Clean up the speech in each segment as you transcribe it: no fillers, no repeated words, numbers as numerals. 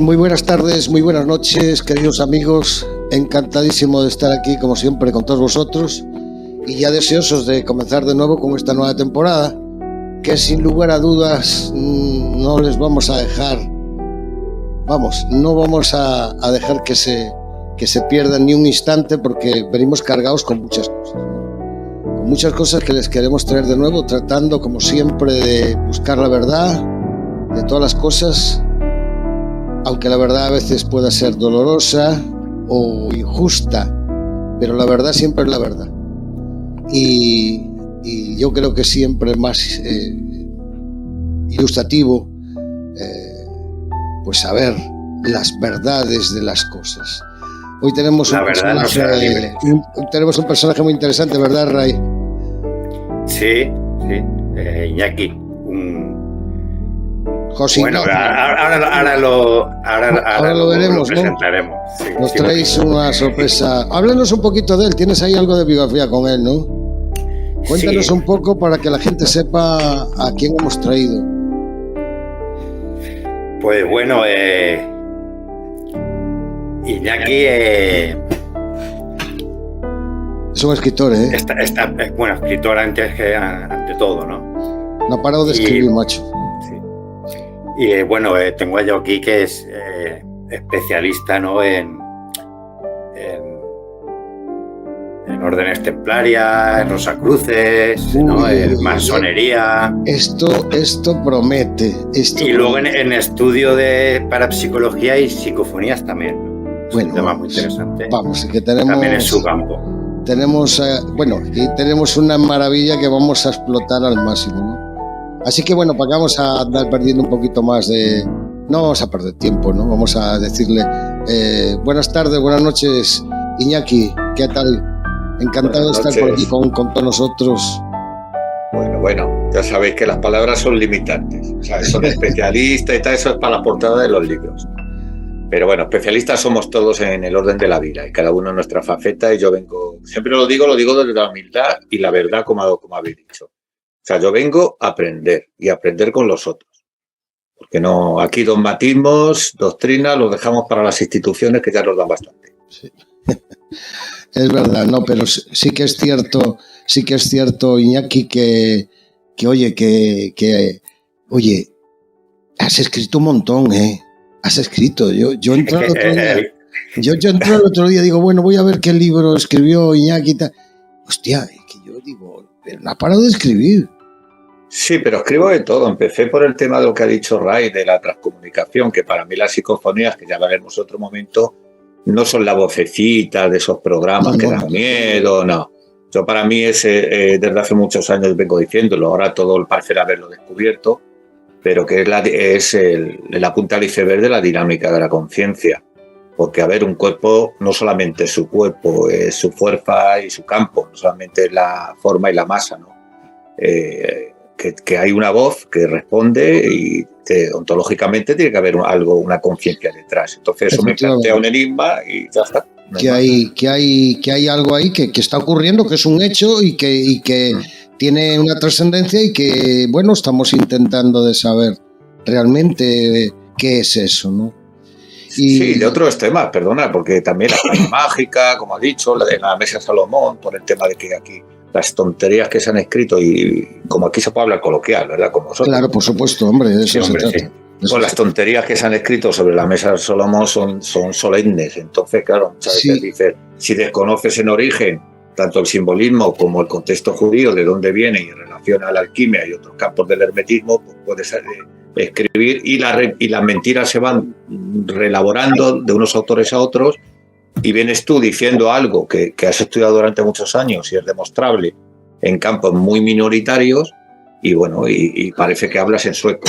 Muy buenas tardes, muy buenas noches, queridos amigos. Encantadísimo de estar aquí, como siempre, con todos vosotros. Y ya deseosos de comenzar de nuevo con esta nueva temporada, que sin lugar a dudas no les vamos a dejar, no vamos a dejar que se pierdan ni un instante, porque venimos cargados con muchas cosas. Con muchas cosas que les queremos traer de nuevo, tratando, como siempre, de buscar la verdad de todas las cosas, aunque la verdad a veces pueda ser dolorosa o injusta, pero la verdad siempre es la verdad. Y yo creo que siempre es más ilustrativo pues saber las verdades de las cosas. Hoy tenemos tenemos un personaje muy interesante, ¿verdad, Ray? Sí, Iñaki. José bueno, Iñaki. Ahora lo veremos, ¿no? Presentaremos. Sí, nos traéis una sorpresa. Háblanos un poquito de él. Tienes ahí algo de biografía con él, ¿no? Cuéntanos un poco para que la gente sepa a quién hemos traído. Pues bueno, Iñaki es un escritor, ¿eh? Bueno, escritor ante todo, ¿no? No ha parado de escribir, macho. Sí. Y bueno, tengo yo aquí que es especialista, ¿no? en órdenes templarias, en Rosacruces, ¿no? En masonería. Esto promete. Y luego en estudio de parapsicología y psicofonías también, ¿no? Bueno, es un tema muy interesante. Vamos, que tenemos... También en su campo. Tenemos, y tenemos una maravilla que vamos a explotar al máximo, ¿no? Así que bueno, para que vamos a andar perdiendo un poquito más de... No vamos a perder tiempo, ¿no? Vamos a decirle buenas tardes, buenas noches, Iñaki, ¿qué tal? Encantado de estar por aquí con todos nosotros. Bueno, ya sabéis que las palabras son limitantes. O sea, son especialistas y tal, eso es para la portada de los libros. Pero bueno, especialistas somos todos en el orden de la vida y cada uno en nuestra faceta, y yo vengo, siempre lo digo desde la humildad y la verdad, como habéis dicho. O sea, yo vengo a aprender y a aprender con los otros. Porque no, aquí dogmatismos, doctrina, los dejamos para las instituciones que ya nos dan bastante. Sí. Es verdad, no, pero sí que es cierto, Iñaki, que oye, has escrito un montón, has escrito. Yo entré el otro día, yo entré el otro día, digo, bueno, voy a ver qué libro escribió Iñaki y tal. Hostia, que yo digo, pero no ha parado de escribir. Sí, pero escribo de todo. Empecé por el tema de lo que ha dicho Ray, de la transcomunicación, que para mí las psicofonías, que ya veremos otro momento, no son la vocecita de esos programas que dan miedo, no. Yo para mí desde hace muchos años vengo diciéndolo, ahora todo parece haberlo descubierto, pero que es la punta del iceberg de la dinámica de la conciencia. Porque, a ver, un cuerpo no solamente es su cuerpo, es su fuerza y su campo, no solamente es la forma y la masa, ¿no? Que hay una voz que responde y ontológicamente tiene que haber una conciencia detrás. Entonces eso me plantea un enigma y ya está. Que hay algo ahí que está ocurriendo, que es un hecho y que tiene una trascendencia y que, bueno, estamos intentando de saber realmente qué es eso, ¿no? Sí, de otros temas, perdona, porque también la calle mágica, como ha dicho, la de la Mesa Salomón, por el tema de que aquí las tonterías que se han escrito, y como aquí se puede hablar coloquial, ¿verdad? Como nosotros. Claro, por supuesto, hombre, de eso se trata. Sí. Pues las tonterías que se han escrito sobre la Mesa de Salomón son solemnes. Entonces, claro, muchas veces dices, si desconoces en origen tanto el simbolismo como el contexto judío, de dónde viene y en relación a la alquimia y otros campos del hermetismo, pues puedes escribir y las mentiras se van reelaborando de unos autores a otros, y vienes tú diciendo algo que has estudiado durante muchos años y es demostrable en campos muy minoritarios, y bueno, y parece que hablas en sueco.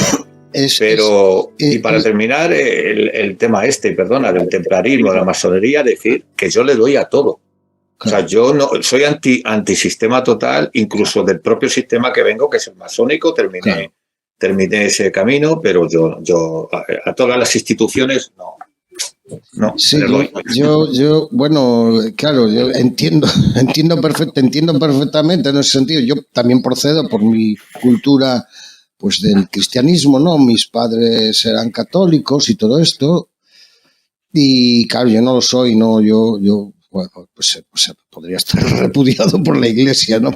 Y para terminar, el tema del templarismo, de la masonería, decir que yo le doy a todo. O sea, yo no soy antisistema total, incluso del propio sistema que vengo, que es el masónico. Terminé ese camino, pero yo a todas las instituciones no. Sí, yo bueno, claro, yo entiendo perfectamente en ese sentido. Yo también procedo por mi cultura, pues, del cristianismo, ¿no? Mis padres eran católicos y todo esto, Y claro, yo no lo soy, ¿no? Yo bueno, pues podría estar repudiado por la Iglesia, ¿no?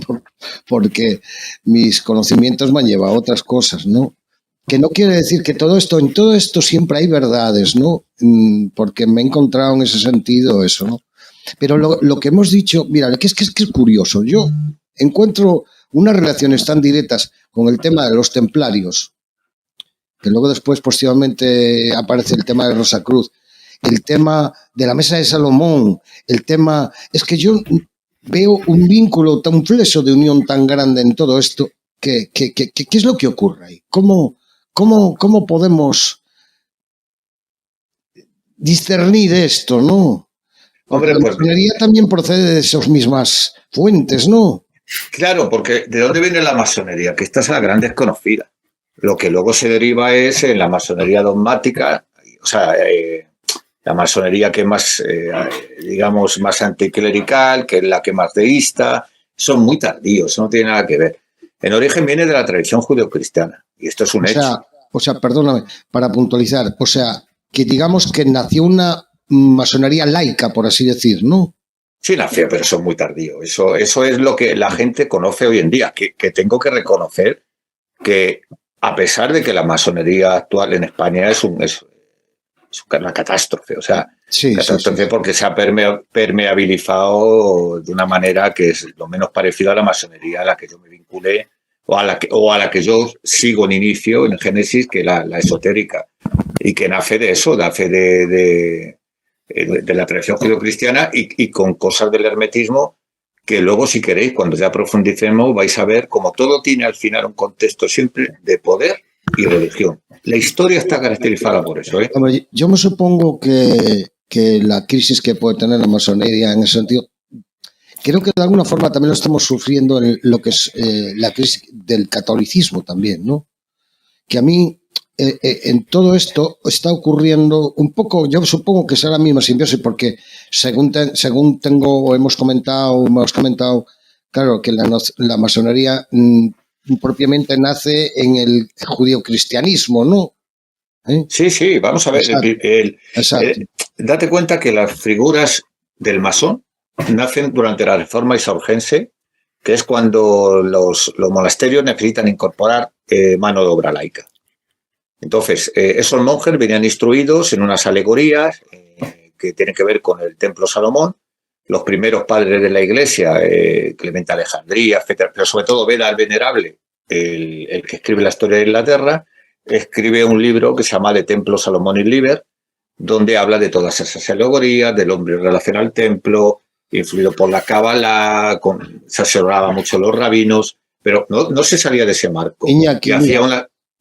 Porque mis conocimientos me han llevado a otras cosas, ¿no? Que no quiere decir que en todo esto siempre hay verdades, ¿no? Porque me he encontrado en ese sentido eso, ¿no? Pero lo que hemos dicho, mira, que es curioso. Yo encuentro unas relaciones tan directas con el tema de los templarios, que luego después, posteriormente, aparece el tema de Rosacruz, el tema de la Mesa de Salomón, el tema... Es que yo veo un vínculo, un flexo de unión tan grande en todo esto, ¿qué es lo que ocurre ahí? ¿Cómo podemos discernir esto, no? Porque la masonería también procede de esas mismas fuentes, ¿no? Claro, porque ¿de dónde viene la masonería? Que esta es la gran desconocida. Lo que luego se deriva es en la masonería dogmática, o sea, la masonería que es más, digamos, más anticlerical, que es la que más deísta, son muy tardíos, no tiene nada que ver. En origen viene de la tradición judeocristiana, y esto es un hecho. O sea, perdóname, para puntualizar, o sea, que digamos que nació una masonería laica, por así decir, ¿no? Sí, nació, pero eso es muy tardío. Eso es lo que la gente conoce hoy en día, que tengo que reconocer que a pesar de que la masonería actual en España es una catástrofe, o sea, catástrofe porque se ha permeabilizado de una manera que es lo menos parecida a la masonería a la que yo me vinculé o a la que yo sigo en inicio, en Génesis, que la esotérica, y que nace de eso, nace de la tradición judeocristiana y con cosas del hermetismo que luego, si queréis, cuando ya profundicemos, vais a ver cómo todo tiene al final un contexto siempre de poder y religión. La historia está caracterizada por eso, ¿eh? Hombre, yo me supongo que la crisis que puede tener la masonería en ese sentido, creo que de alguna forma también lo estamos sufriendo en lo que es la crisis del catolicismo también, ¿no? Que a mí, en todo esto está ocurriendo un poco, yo supongo que será la misma simbiosis, porque según hemos comentado, claro, que la masonería propiamente nace en el judeocristianismo, ¿no? Sí, vamos a ver. Exacto. Date cuenta que las figuras del masón nacen durante la Reforma Isaurgense, que es cuando los monasterios necesitan incorporar mano de obra laica. Entonces, esos monjes venían instruidos en unas alegorías que tienen que ver con el Templo Salomón. Los primeros padres de la Iglesia, Clemente Alejandría, etcétera, pero sobre todo Beda el Venerable, el que escribe la historia de Inglaterra, escribe un libro que se llama De Templo Salomón y Liber, donde habla de todas esas alegorías, del hombre en relación al templo, influido por la Cábala, se asesoraba mucho los rabinos, pero no se salía de ese marco. Iñaki, hacía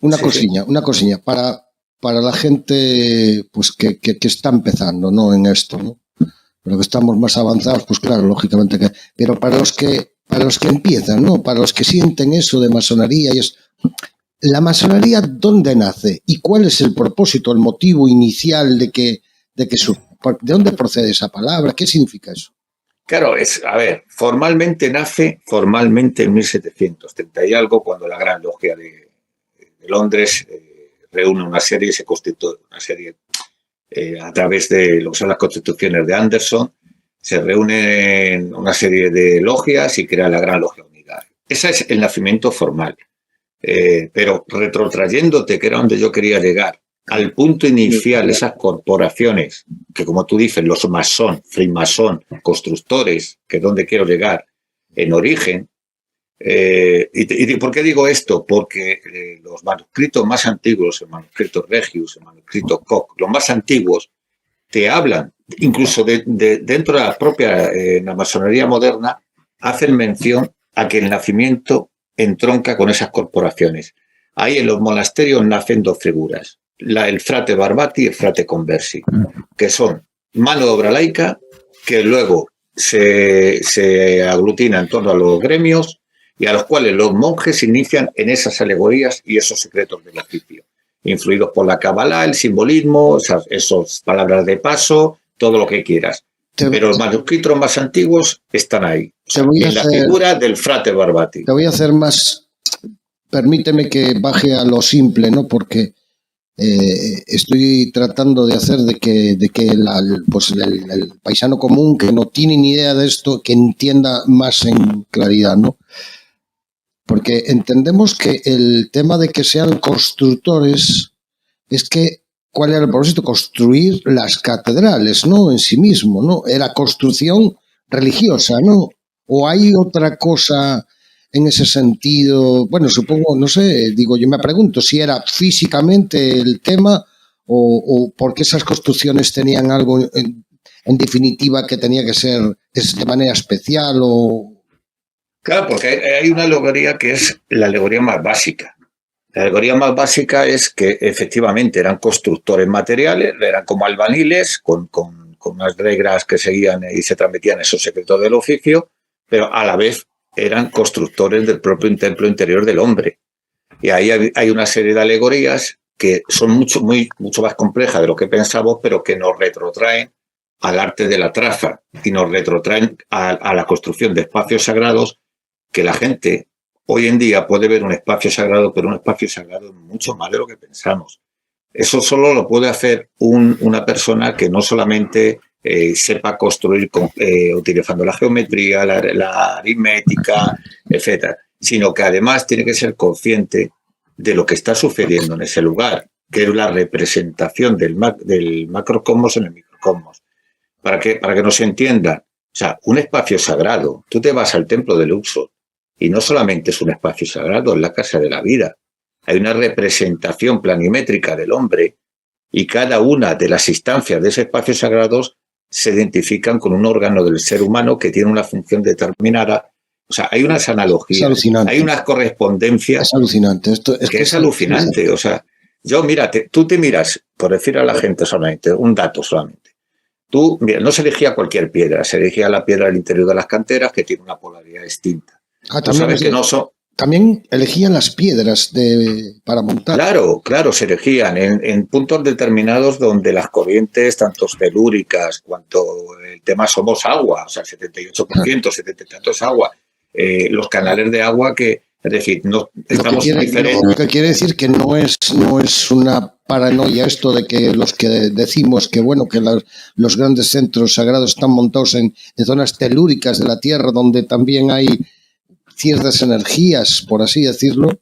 una cosilla para la gente pues que está empezando, ¿no? En esto, ¿no? Pero que estamos más avanzados, pues claro, lógicamente que. Pero para los que empiezan, ¿no? Para los que sienten eso de masonería y es. ¿La masonería dónde nace? ¿Y cuál es el propósito, el motivo inicial de dónde procede esa palabra? ¿Qué significa eso? Claro, formalmente nace en 1730 y algo, cuando la Gran Logia de Londres reúne una serie, se constituye una serie a través de lo que son las constituciones de Anderson, se reúnen una serie de logias y crea la Gran Logia Unida. Ese es el nacimiento formal. Pero retrotrayéndote, que era donde yo quería llegar, al punto inicial, esas corporaciones, que como tú dices, los masón, freemasón, constructores, que es donde quiero llegar, en origen. ¿Y por qué digo esto? Porque los manuscritos más antiguos, el manuscrito Regius, el manuscrito Koch, los más antiguos, te hablan, incluso dentro de la propia la masonería moderna, hacen mención a que el nacimiento entronca con esas corporaciones. Ahí en los monasterios nacen dos figuras, el frate Barbati y el frate Conversi, que son mano de obra laica, que luego se aglutina en torno a los gremios y a los cuales los monjes inician en esas alegorías y esos secretos del oficio, influidos por la Cábala, el simbolismo, esas palabras de paso, todo lo que quieras. Pero los manuscritos más antiguos están ahí, en la figura del frate Barbati. Te voy a hacer más, permíteme que baje a lo simple, ¿no? Porque estoy tratando de hacer de que el paisano común que no tiene ni idea de esto, que entienda más en claridad, ¿no? Porque entendemos que el tema de que sean constructores es que, ¿cuál era el propósito? Construir las catedrales, ¿no? En sí mismo, ¿no? Era construcción religiosa, ¿no? ¿O hay otra cosa en ese sentido? Bueno, supongo, no sé, digo, yo me pregunto si era físicamente el tema o porque esas construcciones tenían algo en definitiva que tenía que ser de manera especial o... Claro, porque hay una alegoría que es la alegoría más básica. La alegoría más básica es que efectivamente eran constructores materiales, eran como albañiles, con unas reglas que seguían y se transmitían esos secretos del oficio, pero a la vez eran constructores del propio templo interior del hombre. Y ahí hay una serie de alegorías que son mucho más complejas de lo que pensamos, pero que nos retrotraen al arte de la traza y nos retrotraen a la construcción de espacios sagrados que la gente hoy en día puede ver un espacio sagrado, pero un espacio sagrado es mucho más de lo que pensamos. Eso solo lo puede hacer una persona que no solamente sepa construir utilizando la geometría, la aritmética, etcétera, sino que además tiene que ser consciente de lo que está sucediendo en ese lugar, que es la representación del macrocosmos en el microcosmos. Para que no se entienda, o sea, un espacio sagrado, tú te vas al templo de Luxor y no solamente es un espacio sagrado, es la casa de la vida. Hay una representación planimétrica del hombre y cada una de las instancias de ese espacio sagrado se identifican con un órgano del ser humano que tiene una función determinada. O sea, hay unas analogías, hay unas correspondencias. Es alucinante. Es alucinante. O sea, mira, tú te miras, por decir a la gente solamente, un dato solamente. Tú, mira, no se elegía cualquier piedra, se elegía la piedra del interior de las canteras que tiene una polaridad distinta. También elegían las piedras para montar. Claro, se elegían en puntos determinados donde las corrientes, tanto telúricas cuanto el tema somos agua, o sea, el 78%, 70 y tanto es agua. Los canales de agua que, es decir, no estamos diferentes. Lo que quiere decir que no es una paranoia esto de que los que decimos que bueno que los grandes centros sagrados están montados en zonas telúricas de la Tierra donde también hay ciertas energías, por así decirlo.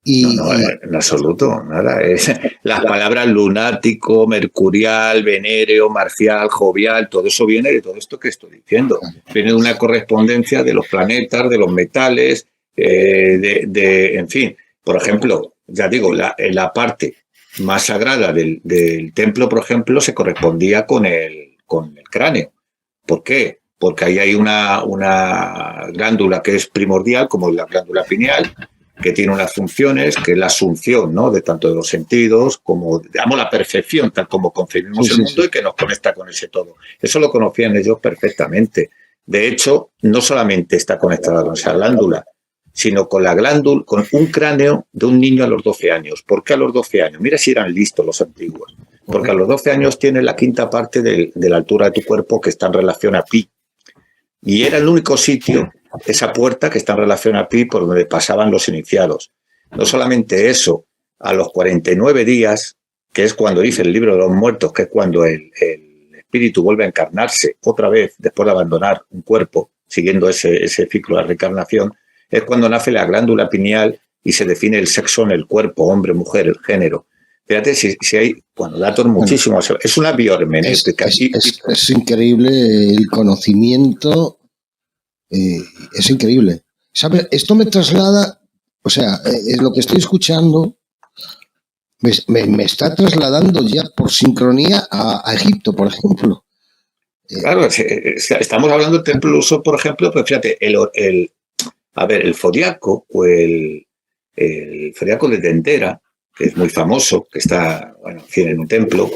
No, en absoluto, nada. Las palabras lunático, mercurial, venéreo, marcial, jovial, todo eso viene de todo esto que estoy diciendo. Viene de una correspondencia de los planetas, de los metales, en fin. Por ejemplo, ya digo, la parte más sagrada del templo, por ejemplo, se correspondía con el cráneo. ¿Por qué? Porque ahí hay una glándula que es primordial, como la glándula pineal, que tiene unas funciones, que es la asunción, ¿no?, de tanto de los sentidos como, digamos, la perfección, tal como concebimos el mundo y que nos conecta con ese todo. Eso lo conocían ellos perfectamente. De hecho, no solamente está conectada con esa glándula, sino con la glándula, con un cráneo de un niño a los 12 años. ¿Por qué a los 12 años? Mira si eran listos los antiguos. Porque a los 12 años tienes la quinta parte de la altura de tu cuerpo que está en relación a pi. Y era el único sitio, esa puerta que está en relación a pi, por donde pasaban los iniciados. No solamente eso, a los 49 días, que es cuando dice el libro de los muertos, que es cuando el espíritu vuelve a encarnarse otra vez después de abandonar un cuerpo, siguiendo ese ciclo de reencarnación, es cuando nace la glándula pineal y se define el sexo en el cuerpo, hombre, mujer, el género. Fíjate si hay, datos muchísimos. Es una biohermenéutica. Es increíble el conocimiento, es increíble. ¿Sabe? Esto me traslada, o sea, lo que estoy escuchando me está trasladando ya por sincronía a Egipto, por ejemplo. Claro, estamos hablando del templo Luxor, por ejemplo, pero fíjate, el zodiaco o el zodiaco de Dendera, que es muy famoso, que está, en un templo.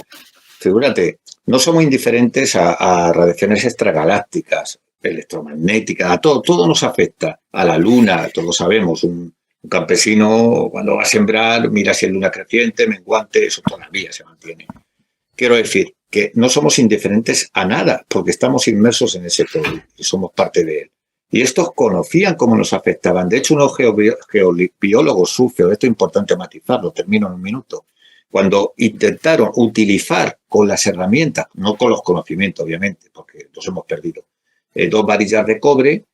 Figúrate, no somos indiferentes a radiaciones extragalácticas, electromagnéticas, a todo nos afecta. A la luna, todos sabemos, un campesino cuando va a sembrar, mira si es luna creciente, menguante, eso todavía se mantiene. Quiero decir que no somos indiferentes a nada, porque estamos inmersos en ese todo y somos parte de él. Y estos conocían cómo nos afectaban. De hecho, unos geobiólogos sucios, esto es importante matizarlo, termino en un minuto, cuando intentaron utilizar con las herramientas, no con los conocimientos, obviamente, porque los hemos perdido, 2 varillas de cobre,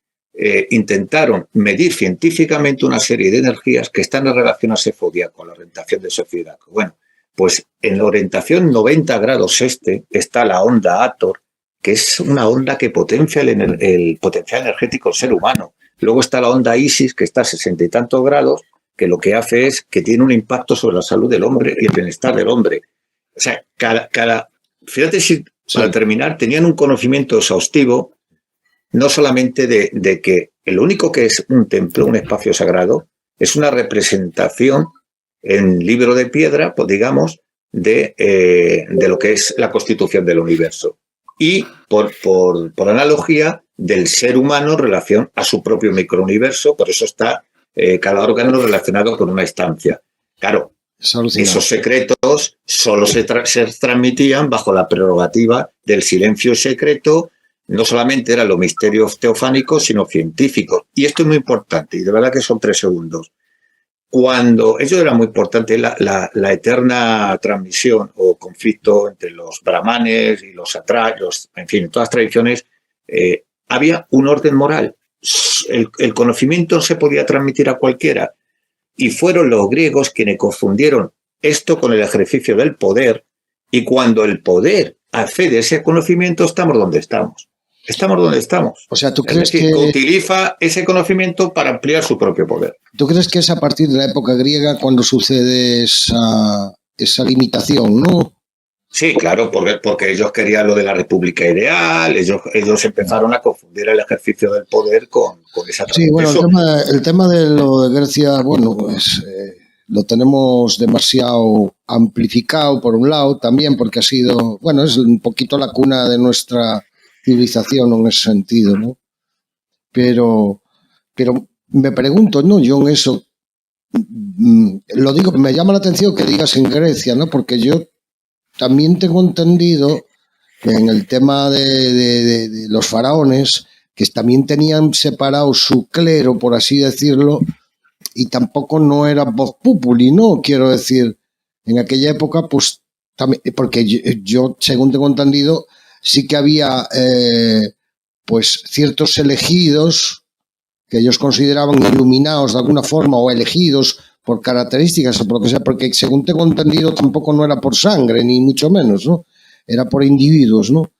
intentaron medir científicamente una serie de energías que están en relación a ese zodiaco, a la orientación de ese zodiaco. Bueno, pues en la orientación 90 grados está la onda Hathor, que es una onda que potencia el potencial energético del ser humano. Luego está la onda Isis, que está a 60 y tantos grados, que lo que hace es que tiene un impacto sobre la salud del hombre y el bienestar del hombre. O sea, fíjate si, para terminar, tenían un conocimiento exhaustivo, no solamente de que lo único que es un templo, un espacio sagrado, es una representación en libro de piedra, pues digamos, de lo que es la constitución del universo. Y, por analogía, del ser humano en relación a su propio microuniverso, por eso está cada órgano relacionado con una instancia. Claro, esos secretos solo se transmitían bajo la prerrogativa del silencio secreto. No solamente eran los misterios teofánicos, sino científicos. Y esto es muy importante, y de verdad que son 3 segundos. Cuando ello era muy importante, la eterna transmisión o conflicto entre los brahmanes y los atrayos, en fin, en todas las tradiciones, había un orden moral. El conocimiento se podía transmitir a cualquiera. Y fueron los griegos quienes confundieron esto con el ejercicio del poder. Y cuando el poder accede a ese conocimiento, estamos donde estamos. Estamos donde estamos. O sea, ¿tú crees que utiliza ese conocimiento para ampliar su propio poder? ¿Tú crees que es a partir de la época griega cuando sucede esa limitación, no? Sí, claro, porque ellos querían lo de la república ideal, ellos empezaron a confundir el ejercicio del poder con esa tradición. Sí, bueno, el tema de lo de Grecia, bueno, pues lo tenemos demasiado amplificado por un lado también, porque ha sido, bueno, es un poquito la cuna de nuestra civilización en ese sentido, ¿no? Pero me pregunto, ¿no? Yo en eso, lo digo, me llama la atención que digas en Grecia, ¿no? Porque yo también tengo entendido que en el tema de los faraones, que también tenían separado su clero, por así decirlo, y tampoco no era vox populi, ¿no? Quiero decir, en aquella época, pues, también, porque yo, según tengo entendido, sí que había pues ciertos elegidos que ellos consideraban iluminados de alguna forma o elegidos por características o por lo que sea, porque según tengo entendido tampoco no era por sangre, ni mucho menos, ¿no? Era por individuos, ¿no?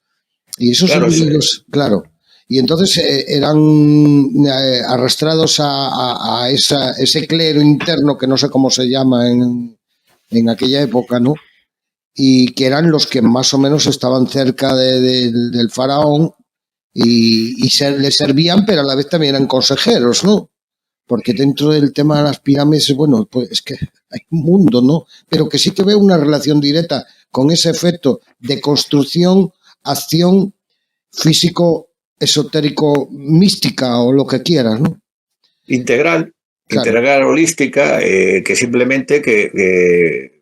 Y esos individuos, claro, y entonces eran arrastrados a ese clero interno que no sé cómo se llama en aquella época, ¿no? Y que eran los que más o menos estaban cerca del faraón y le servían, pero a la vez también eran consejeros, ¿no? Porque dentro del tema de las pirámides, bueno, pues es que hay un mundo, ¿no? Pero que sí que veo una relación directa con ese efecto de construcción, acción, físico, esotérico, mística o lo que quieras, ¿no? Integral, claro. Integral holística, que simplemente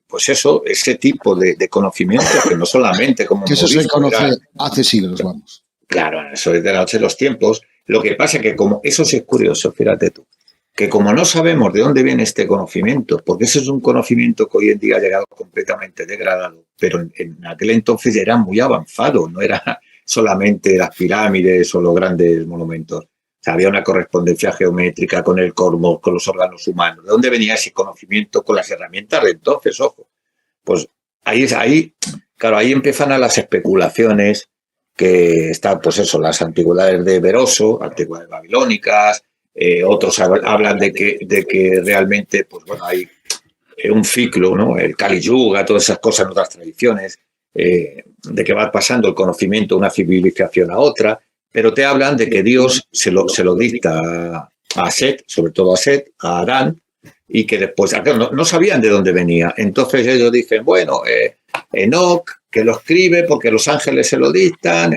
pues eso, ese tipo de conocimiento que no solamente como... Que eso se conoce hace siglos, vamos. Claro, eso es de la noche de los tiempos. Lo que pasa es que como eso sí es curioso, fíjate tú, que como no sabemos de dónde viene este conocimiento, porque ese es un conocimiento que hoy en día ha llegado completamente degradado, pero en aquel entonces ya era muy avanzado, no era solamente las pirámides o los grandes monumentos. O sea, había una correspondencia geométrica con el cosmos, con los órganos humanos. ¿De dónde venía ese conocimiento con las herramientas de entonces? Ojo. Pues ahí, claro, ahí empiezan a las especulaciones que están, pues eso, las antigüedades de Beroso, antigüedades babilónicas, otros hablan de que realmente, pues bueno, hay un ciclo, ¿no? El Kali Yuga, todas esas cosas en otras tradiciones, de que va pasando el conocimiento de una civilización a otra, pero te hablan de que Dios se lo dicta a Set, sobre todo a Set, a Adán, y que después no sabían de dónde venía. Entonces ellos dicen, bueno, Enoch, que lo escribe porque los ángeles se lo dictan,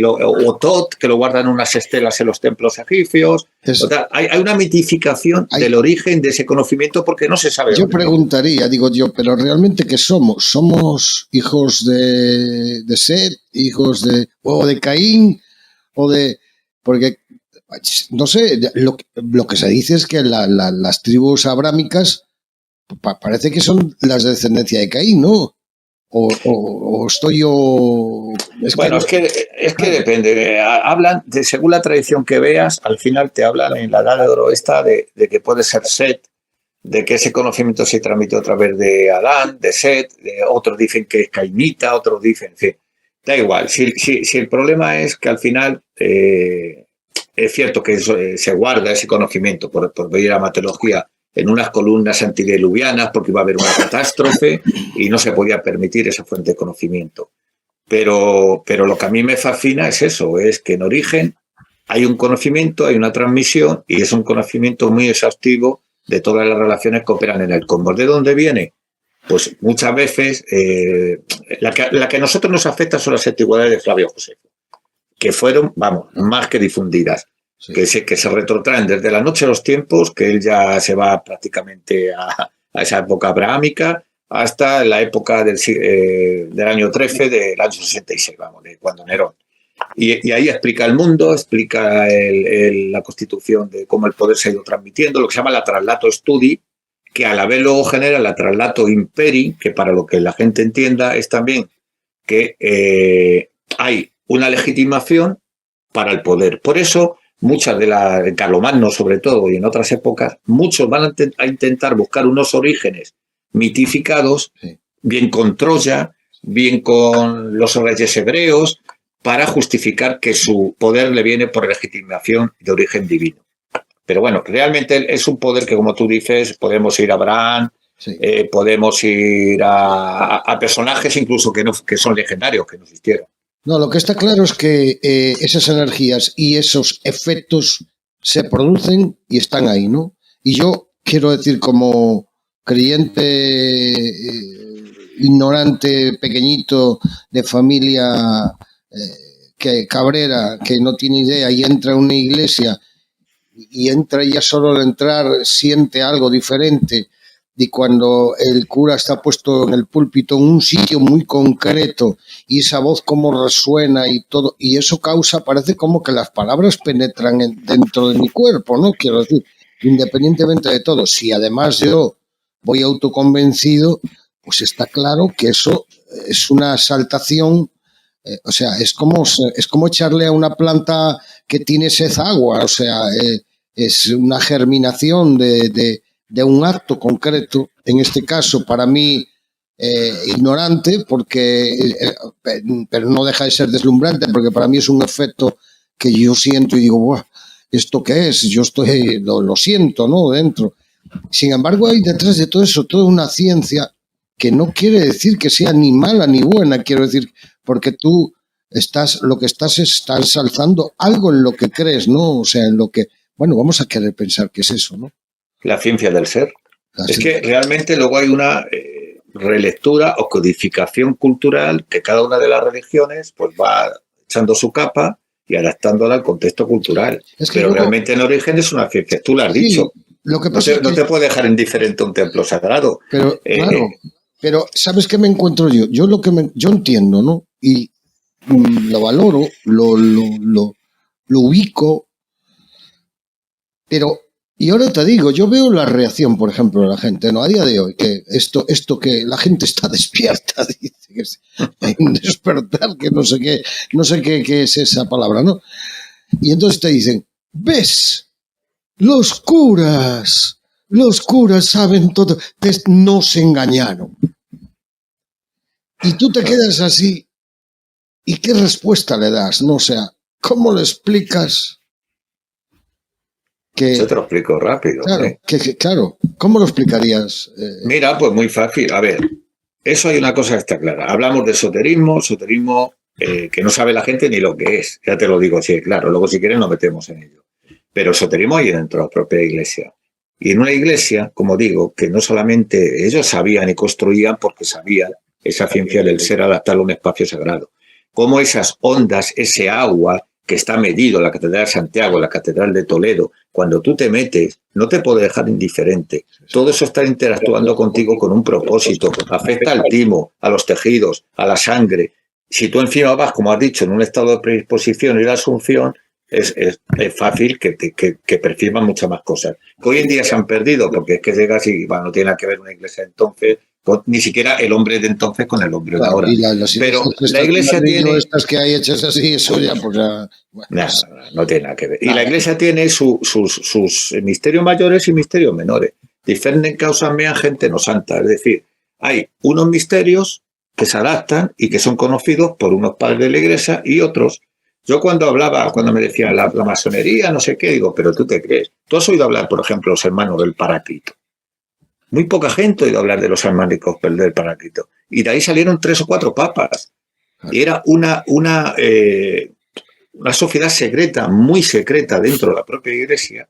o Tot, que lo guardan unas estelas en los templos egipcios. O sea, hay una mitificación del origen de ese conocimiento porque no se sabe. Yo preguntaría, digo yo, pero realmente ¿qué somos? ¿Somos hijos de Set, hijos de Caín, o de...? Porque, no sé, lo que se dice es que las tribus abrámicas parece que son las de descendencia de Caín, ¿no? O estoy yo... Es que depende. Hablan, según la tradición que veas, al final te hablan en la edad de oro esta de que puede ser Set, de que ese conocimiento se transmitió a través de Adán, de Set, otros dicen que es cainita, otros dicen... En fin, da igual. Si el problema es que al final es cierto que se guarda ese conocimiento por medio de la mateología en unas columnas antidiluvianas porque iba a haber una catástrofe y no se podía permitir esa fuente de conocimiento. Pero lo que a mí me fascina es eso, es que en origen hay un conocimiento, hay una transmisión y es un conocimiento muy exhaustivo de todas las relaciones que operan en el cosmos. ¿De dónde viene? Pues muchas veces la que a nosotros nos afecta son las antigüedades de Flavio Josefo, que fueron, más que difundidas. Sí. Que se retrotraen desde la noche de los tiempos, que él ya se va prácticamente a esa época abrahámica, hasta la época del año 13, del año 66, de cuando Nerón. Y ahí explica el mundo, explica la constitución de cómo el poder se ha ido transmitiendo, lo que se llama la traslato studi, que a la vez luego genera la traslato imperi, que para lo que la gente entienda es también que hay una legitimación para el poder. Por eso, muchas de Carlomagno sobre todo y en otras épocas, muchos van a intentar buscar unos orígenes mitificados, bien con Troya, bien con los reyes hebreos, para justificar que su poder le viene por legitimación de origen divino. Pero bueno, realmente es un poder que, como tú dices, podemos ir a Abraham, podemos ir a personajes incluso que son legendarios, que no existieron. No, lo que está claro es que esas energías y esos efectos se producen y están ahí, ¿no? Y yo quiero decir, como creyente ignorante, pequeñito, de familia cabrera, que no tiene idea y entra a una iglesia y entra y ya solo al entrar siente algo diferente, y cuando el cura está puesto en el púlpito en un sitio muy concreto y esa voz como resuena y todo, y eso causa, parece como que las palabras penetran dentro de mi cuerpo, ¿no? Quiero decir, independientemente de todo, si además yo voy autoconvencido, pues está claro que eso es una exaltación, o sea, es como echarle a una planta que tiene sed agua, o sea, es una germinación de un acto concreto, en este caso para mí ignorante, pero no deja de ser deslumbrante, porque para mí es un efecto que yo siento y digo, ¡buah! ¿Esto qué es? Yo lo siento, ¿no? Dentro. Sin embargo, hay detrás de todo eso toda una ciencia que no quiere decir que sea ni mala ni buena, quiero decir, porque tú lo que estás ensalzando algo en lo que crees, ¿no? O sea, en lo que, bueno, vamos a querer pensar que es eso, ¿no? La ciencia del ser. Es que realmente luego hay una relectura o codificación cultural que cada una de las religiones pues va echando su capa y adaptándola al contexto cultural. Pero realmente en origen es una ciencia, tú lo has dicho. Lo que pasa no te puede dejar indiferente un templo sagrado. Pero, claro, pero ¿sabes qué me encuentro yo? Yo entiendo, ¿no? Y lo valoro, lo ubico, pero... Y ahora te digo, yo veo la reacción, por ejemplo, de la gente, ¿no? A día de hoy, que esto que la gente está despierta, dice que hay un despertar, que no sé qué es esa palabra, ¿no? Y entonces te dicen, ¿ves? Los curas saben todo, nos engañaron. Y tú te quedas así, ¿y qué respuesta le das? No, o sea, ¿cómo le explicas? Yo te lo explico rápido. Claro, claro. ¿Cómo lo explicarías? Mira, pues muy fácil. A ver, eso hay una cosa que está clara. Hablamos de esoterismo que no sabe la gente ni lo que es. Ya te lo digo, sí, claro. Luego, si quieres, nos metemos en ello. Pero esoterismo hay dentro de la propia iglesia. Y en una iglesia, como digo, que no solamente ellos sabían y construían porque sabían esa ciencia del ser adaptarlo a un espacio sagrado. Como esas ondas, ese agua que está medido en la Catedral de Santiago, en la Catedral de Toledo, cuando tú te metes, no te puede dejar indiferente. Todo eso está interactuando contigo con un propósito. Afecta al timo, a los tejidos, a la sangre. Si tú encima vas, como has dicho, en un estado de predisposición y de asunción, es fácil que perciban muchas más cosas. Que hoy en día se han perdido, porque es que llegas y no tiene nada que ver una iglesia de entonces, ni siquiera el hombre de entonces con el hombre de ahora. Pero la iglesia tiene... Estas que hay hechas así, eso ya, pues ya... Bueno, no tiene nada que ver. Y la iglesia tiene sus misterios mayores y misterios menores. Diferentes causas mean gente no santa. Es decir, hay unos misterios que se adaptan y que son conocidos por unos padres de la iglesia y otros. Yo cuando me decían la masonería, no sé qué, digo, pero tú te crees. ¿Tú has oído hablar, por ejemplo, los hermanos del Paráclito? Muy poca gente ha oído hablar de los hermánicos del Paráclito. Y de ahí salieron 3 o 4 papas. Y era una sociedad secreta, muy secreta dentro de la propia iglesia,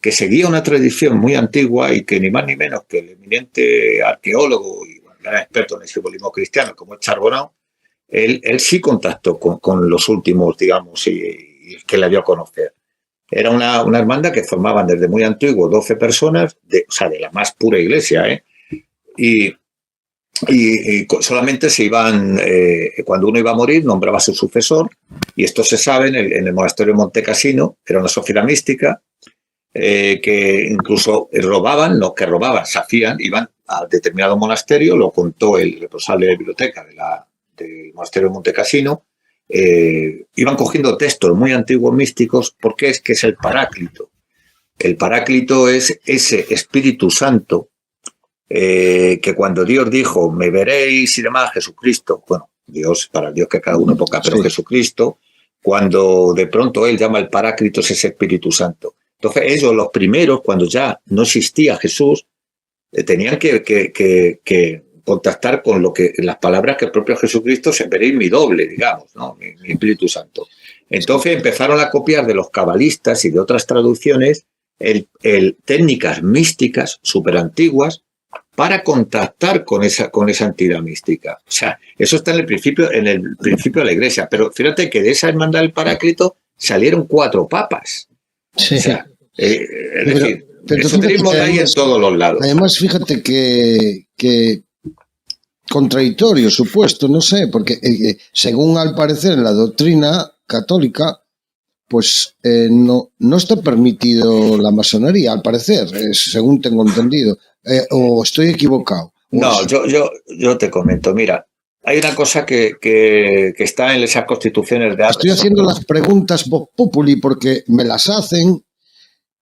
que seguía una tradición muy antigua y que ni más ni menos que el eminente arqueólogo y gran experto en el simbolismo cristiano, como es Charbonneau, él sí contactó con los últimos, digamos, y que le dio a conocer. Era una hermandad que formaban desde muy antiguo 12 personas, de la más pura iglesia, ¿eh? Y solamente se iban, cuando uno iba a morir, nombraba a su sucesor, y esto se sabe en el monasterio de Monte Cassino, era una sociedad mística, que incluso robaban, los que robaban se hacían, iban a determinado monasterio, lo contó el responsable de biblioteca del monasterio de Monte Cassino, iban cogiendo textos muy antiguos místicos, porque es que es el Paráclito. El Paráclito es ese Espíritu Santo que cuando Dios dijo, me veréis y demás, Jesucristo, bueno, Dios, para Dios que cada uno toca, pero sí. Jesucristo, cuando de pronto él llama el Paráclito, es ese Espíritu Santo. Entonces ellos, los primeros, cuando ya no existía Jesús, tenían que contactar con las palabras que el propio Jesucristo se veréis mi doble, digamos, ¿no? Mi Espíritu Santo. Entonces empezaron a copiar de los cabalistas y de otras traducciones técnicas místicas súper antiguas para contactar con esa entidad mística. O sea, eso está en el principio de la iglesia. Pero fíjate que de esa hermandad del Paráclito salieron 4 papas. Sí. O sea, es decir, el esoterismo hay en todos los lados. Además, fíjate que contradictorio, supuesto, no sé, porque según al parecer en la doctrina católica, pues no está permitido la masonería, al parecer, según tengo entendido. ¿O estoy equivocado? No, yo te comento, mira, hay una cosa que está en esas constituciones de arte. Estoy haciendo las preguntas Vox Populi porque me las hacen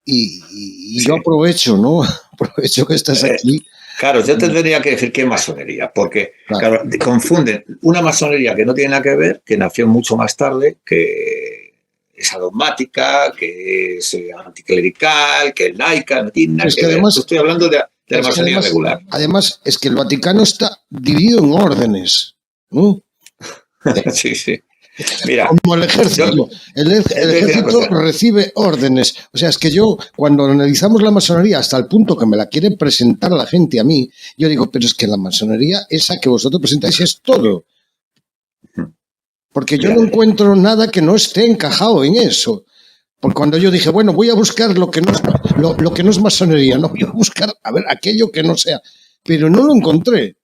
y sí. Yo aprovecho, ¿no? Aprovecho que estás aquí. Claro, yo tendría que decir qué es masonería, porque claro, confunden una masonería que no tiene nada que ver, que nació mucho más tarde, que es adogmática, que es anticlerical, que es laica, no tiene nada que ver. Yo estoy hablando de la masonería regular. Además, es que el Vaticano está dividido en órdenes, ¿no? Sí, sí. Mira, como el ejército. El ejército recibe órdenes. O sea, es que yo, cuando analizamos la masonería hasta el punto que me la quiere presentar la gente a mí, yo digo, pero es que la masonería, esa que vosotros presentáis, es todo. Porque yo no encuentro nada que no esté encajado en eso. Porque cuando yo dije, bueno, voy a buscar lo que no es masonería, no voy a buscar, a ver, aquello que no sea. Pero no lo encontré.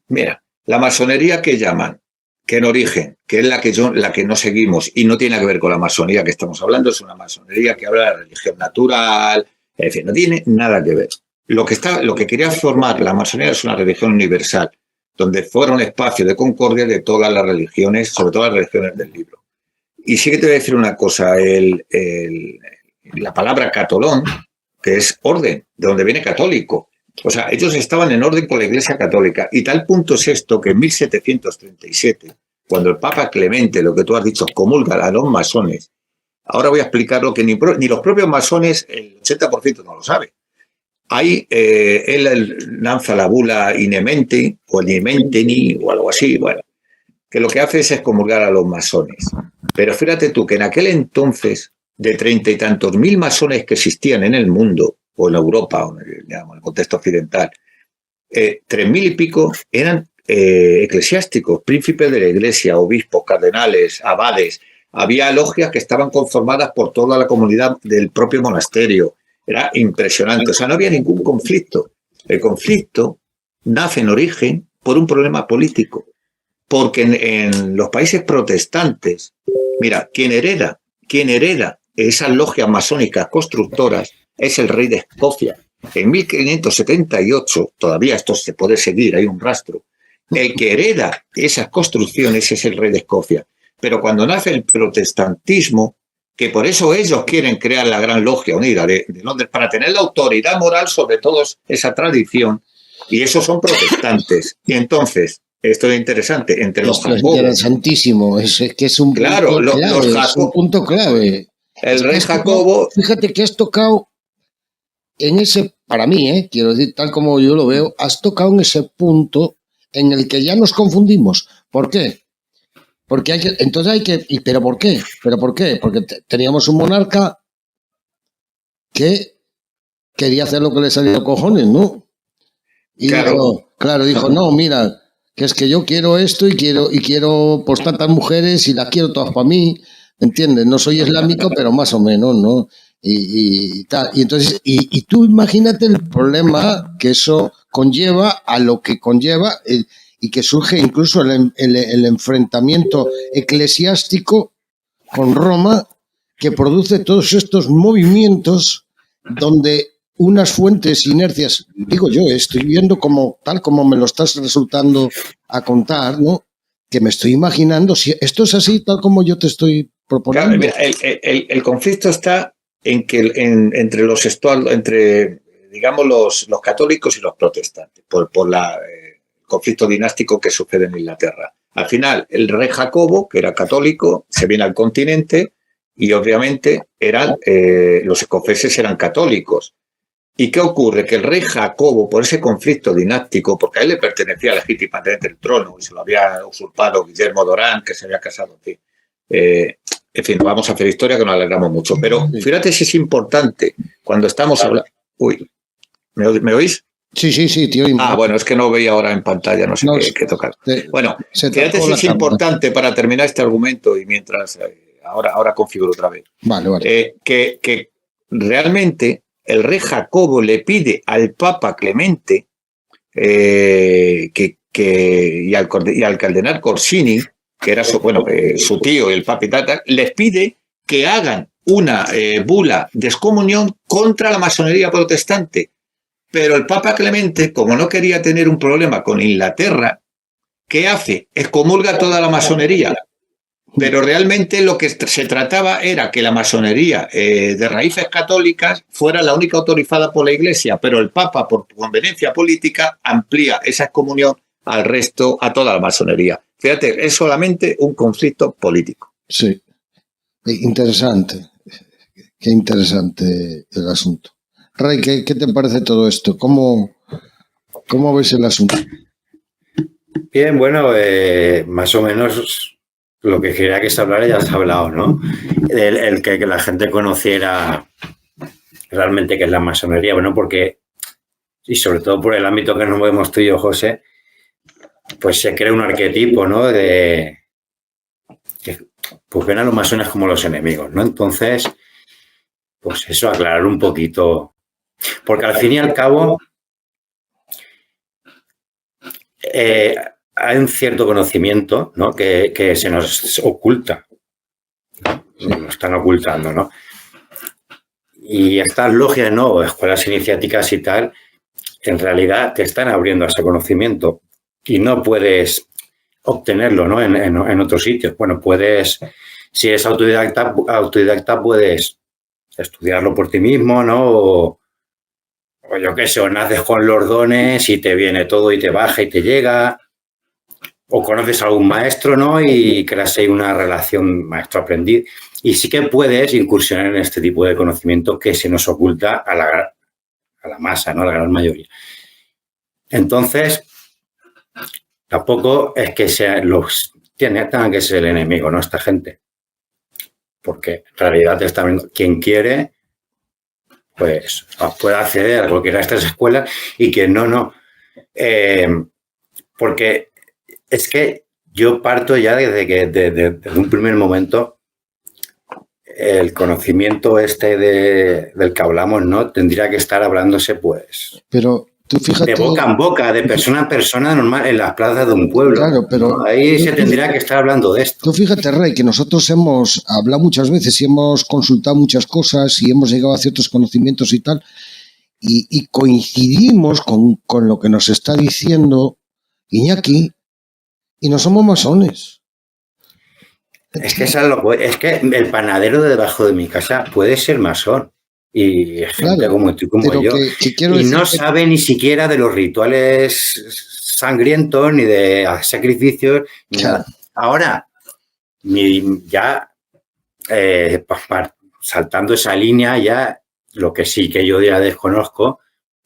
Mira, la masonería que llaman, que en origen, que es la que no seguimos y no tiene que ver con la masonería que estamos hablando, es una masonería que habla de la religión natural, en fin, no tiene nada que ver. Lo que quería formar la masonería es una religión universal, donde fuera un espacio de concordia de todas las religiones, sobre todo las religiones del libro. Y sí que te voy a decir una cosa, la palabra catolón, que es orden, de donde viene católico. O sea, ellos estaban en orden con la Iglesia Católica. Y tal punto es esto que en 1737, cuando el Papa Clemente, lo que tú has dicho, comulga a los masones, ahora voy a explicar lo que ni los propios masones, el 80% no lo sabe. Ahí él lanza la bula Inementi, o Inementeni, o algo así, bueno, que lo que hace es excomulgar a los masones. Pero fíjate tú que en aquel entonces, de 30 y tantos mil masones que existían en el mundo, o en Europa, o en el contexto occidental, 3.000 y pico eran eclesiásticos, príncipes de la iglesia, obispos, cardenales, abades. Había logias que estaban conformadas por toda la comunidad del propio monasterio. Era impresionante, o sea, no había ningún conflicto. El conflicto nace en origen por un problema político, porque en los países protestantes, mira, quien hereda quien hereda esas logias masónicas constructoras es el rey de Escocia. En 1578, todavía esto se puede seguir, hay un rastro, el que hereda esas construcciones es el rey de Escocia. Pero cuando nace el protestantismo, que por eso ellos quieren crear la Gran Logia Unida de Londres, para tener la autoridad moral sobre toda esa tradición, y esos son protestantes. Y entonces, esto es interesante, entre los Jacobos... Es interesantísimo, es que es un punto clave, es un punto clave. El rey Jacobo... Fíjate que has tocado en ese, para mí, quiero decir, tal como yo lo veo, has tocado en ese punto en el que ya nos confundimos. ¿Por qué? Porque entonces hay que... ¿Pero por qué? ¿Pero por qué? Porque teníamos un monarca que quería hacer lo que le salía a cojones, ¿no? Y dijo, no, mira, que es que yo quiero esto y quiero pues tantas mujeres y las quiero todas para mí, ¿entiendes? No soy islámico, pero más o menos, ¿no? Y tal. Y entonces, y tú imagínate el problema que eso conlleva a lo que conlleva y que surge incluso el enfrentamiento eclesiástico con Roma, que produce todos estos movimientos donde unas fuentes, inercias, digo yo, estoy viendo tal como me lo estás resultando a contar, ¿no? Que me estoy imaginando, si esto es así, tal como yo te estoy proponiendo. Claro, el conflicto está en que entre digamos, los católicos y los protestantes, por el conflicto dinástico que sucede en Inglaterra. Al final, el rey Jacobo, que era católico, se viene al continente y obviamente los escoceses eran católicos. ¿Y qué ocurre? Que el rey Jacobo, por ese conflicto dinástico, porque a él le pertenecía legítimamente el trono y se lo había usurpado Guillermo d'Oran, que se había casado, en fin, no vamos a hacer historia que nos alegramos mucho. Pero fíjate si es importante cuando estamos hablando... Uy, ¿me oís? Sí, tío. Bueno, es que no veía ahora en pantalla, no sé qué tocar. Bueno, fíjate si es importante para terminar este argumento y mientras... Ahora configuro otra vez. Vale. Que realmente el rey Jacobo le pide al Papa Clemente y al cardenal Corsini, que era su tío y el Papa y tal, les pide que hagan una bula de excomunión contra la masonería protestante. Pero el Papa Clemente, como no quería tener un problema con Inglaterra, ¿qué hace? Excomulga toda la masonería. Pero realmente lo que se trataba era que la masonería de raíces católicas fuera la única autorizada por la Iglesia, pero el Papa, por conveniencia política, amplía esa excomunión al resto, a toda la masonería. Fíjate, es solamente un conflicto político. Sí, interesante. Qué interesante el asunto. Ray, ¿qué te parece todo esto? ¿Cómo ves el asunto? Bien, bueno, más o menos lo que quería que se hablara ya se ha hablado, ¿no? El que la gente conociera realmente qué es la masonería, bueno, porque, y sobre todo por el ámbito que nos movemos tú y yo, José, pues se crea un arquetipo, ¿no? De que pues ven a los masones como los enemigos, ¿no? Entonces, pues eso, aclarar un poquito. Porque al fin y al cabo hay un cierto conocimiento, ¿no? que se nos oculta. Nos lo están ocultando, ¿no? Y estas logias, ¿no? Escuelas iniciáticas y tal, en realidad te están abriendo ese conocimiento y no puedes obtenerlo, ¿no? En otros sitios. Bueno, puedes, si eres autodidacta puedes estudiarlo por ti mismo, ¿no? O yo qué sé, o naces con los dones y te viene todo y te baja y te llega. O conoces a algún maestro, ¿no? Y creas ahí una relación maestro-aprendiz. Y sí que puedes incursionar en este tipo de conocimiento que se nos oculta a la masa, ¿no? A la gran mayoría. Entonces, tampoco es que tengan que ser el enemigo, ¿no? Esta gente. Porque en realidad te está viendo quien quiere, pues puede acceder a cualquiera de estas escuelas y quien no. Porque es que yo parto ya desde un primer momento, el conocimiento del que hablamos, ¿no? Tendría que estar hablándose, pues... Pero fíjate, de boca en boca, de persona en persona normal, en las plazas de un pueblo. Claro, pero ¿no? Ahí se tendría que estar hablando de esto. Tú fíjate, Rey, que nosotros hemos hablado muchas veces y hemos consultado muchas cosas y hemos llegado a ciertos conocimientos y tal, y coincidimos con lo que nos está diciendo Iñaki, y no somos masones. Es que el panadero de debajo de mi casa puede ser masón. Y gente Claro, como tú, como pero yo. Y no sabe ni siquiera de los rituales sangrientos, ni de sacrificios, ni claro. nada. Ahora, ya saltando esa línea, ya lo que sí que yo ya desconozco,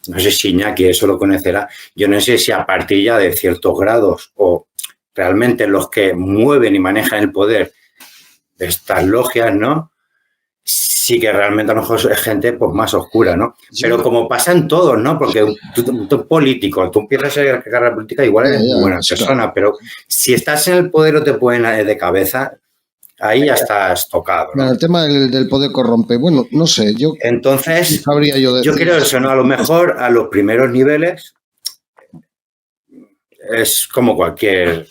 no sé si Iñaki eso lo conocerá, yo no sé si a partir ya de ciertos grados o realmente los que mueven y manejan el poder de estas logias, ¿no? Sí que realmente a lo mejor es gente pues más oscura, ¿no? Pero como pasa en todos, ¿no? Porque tú político, tú empiezas a ser carrera política, igual eres muy buena persona, pero si estás en el poder o te ponen de cabeza, ahí ya estás tocado, ¿no? Bueno, el tema del poder corrompe. Bueno, no sé, entonces, sabría yo creo eso, ¿no? A lo mejor a los primeros niveles es como cualquier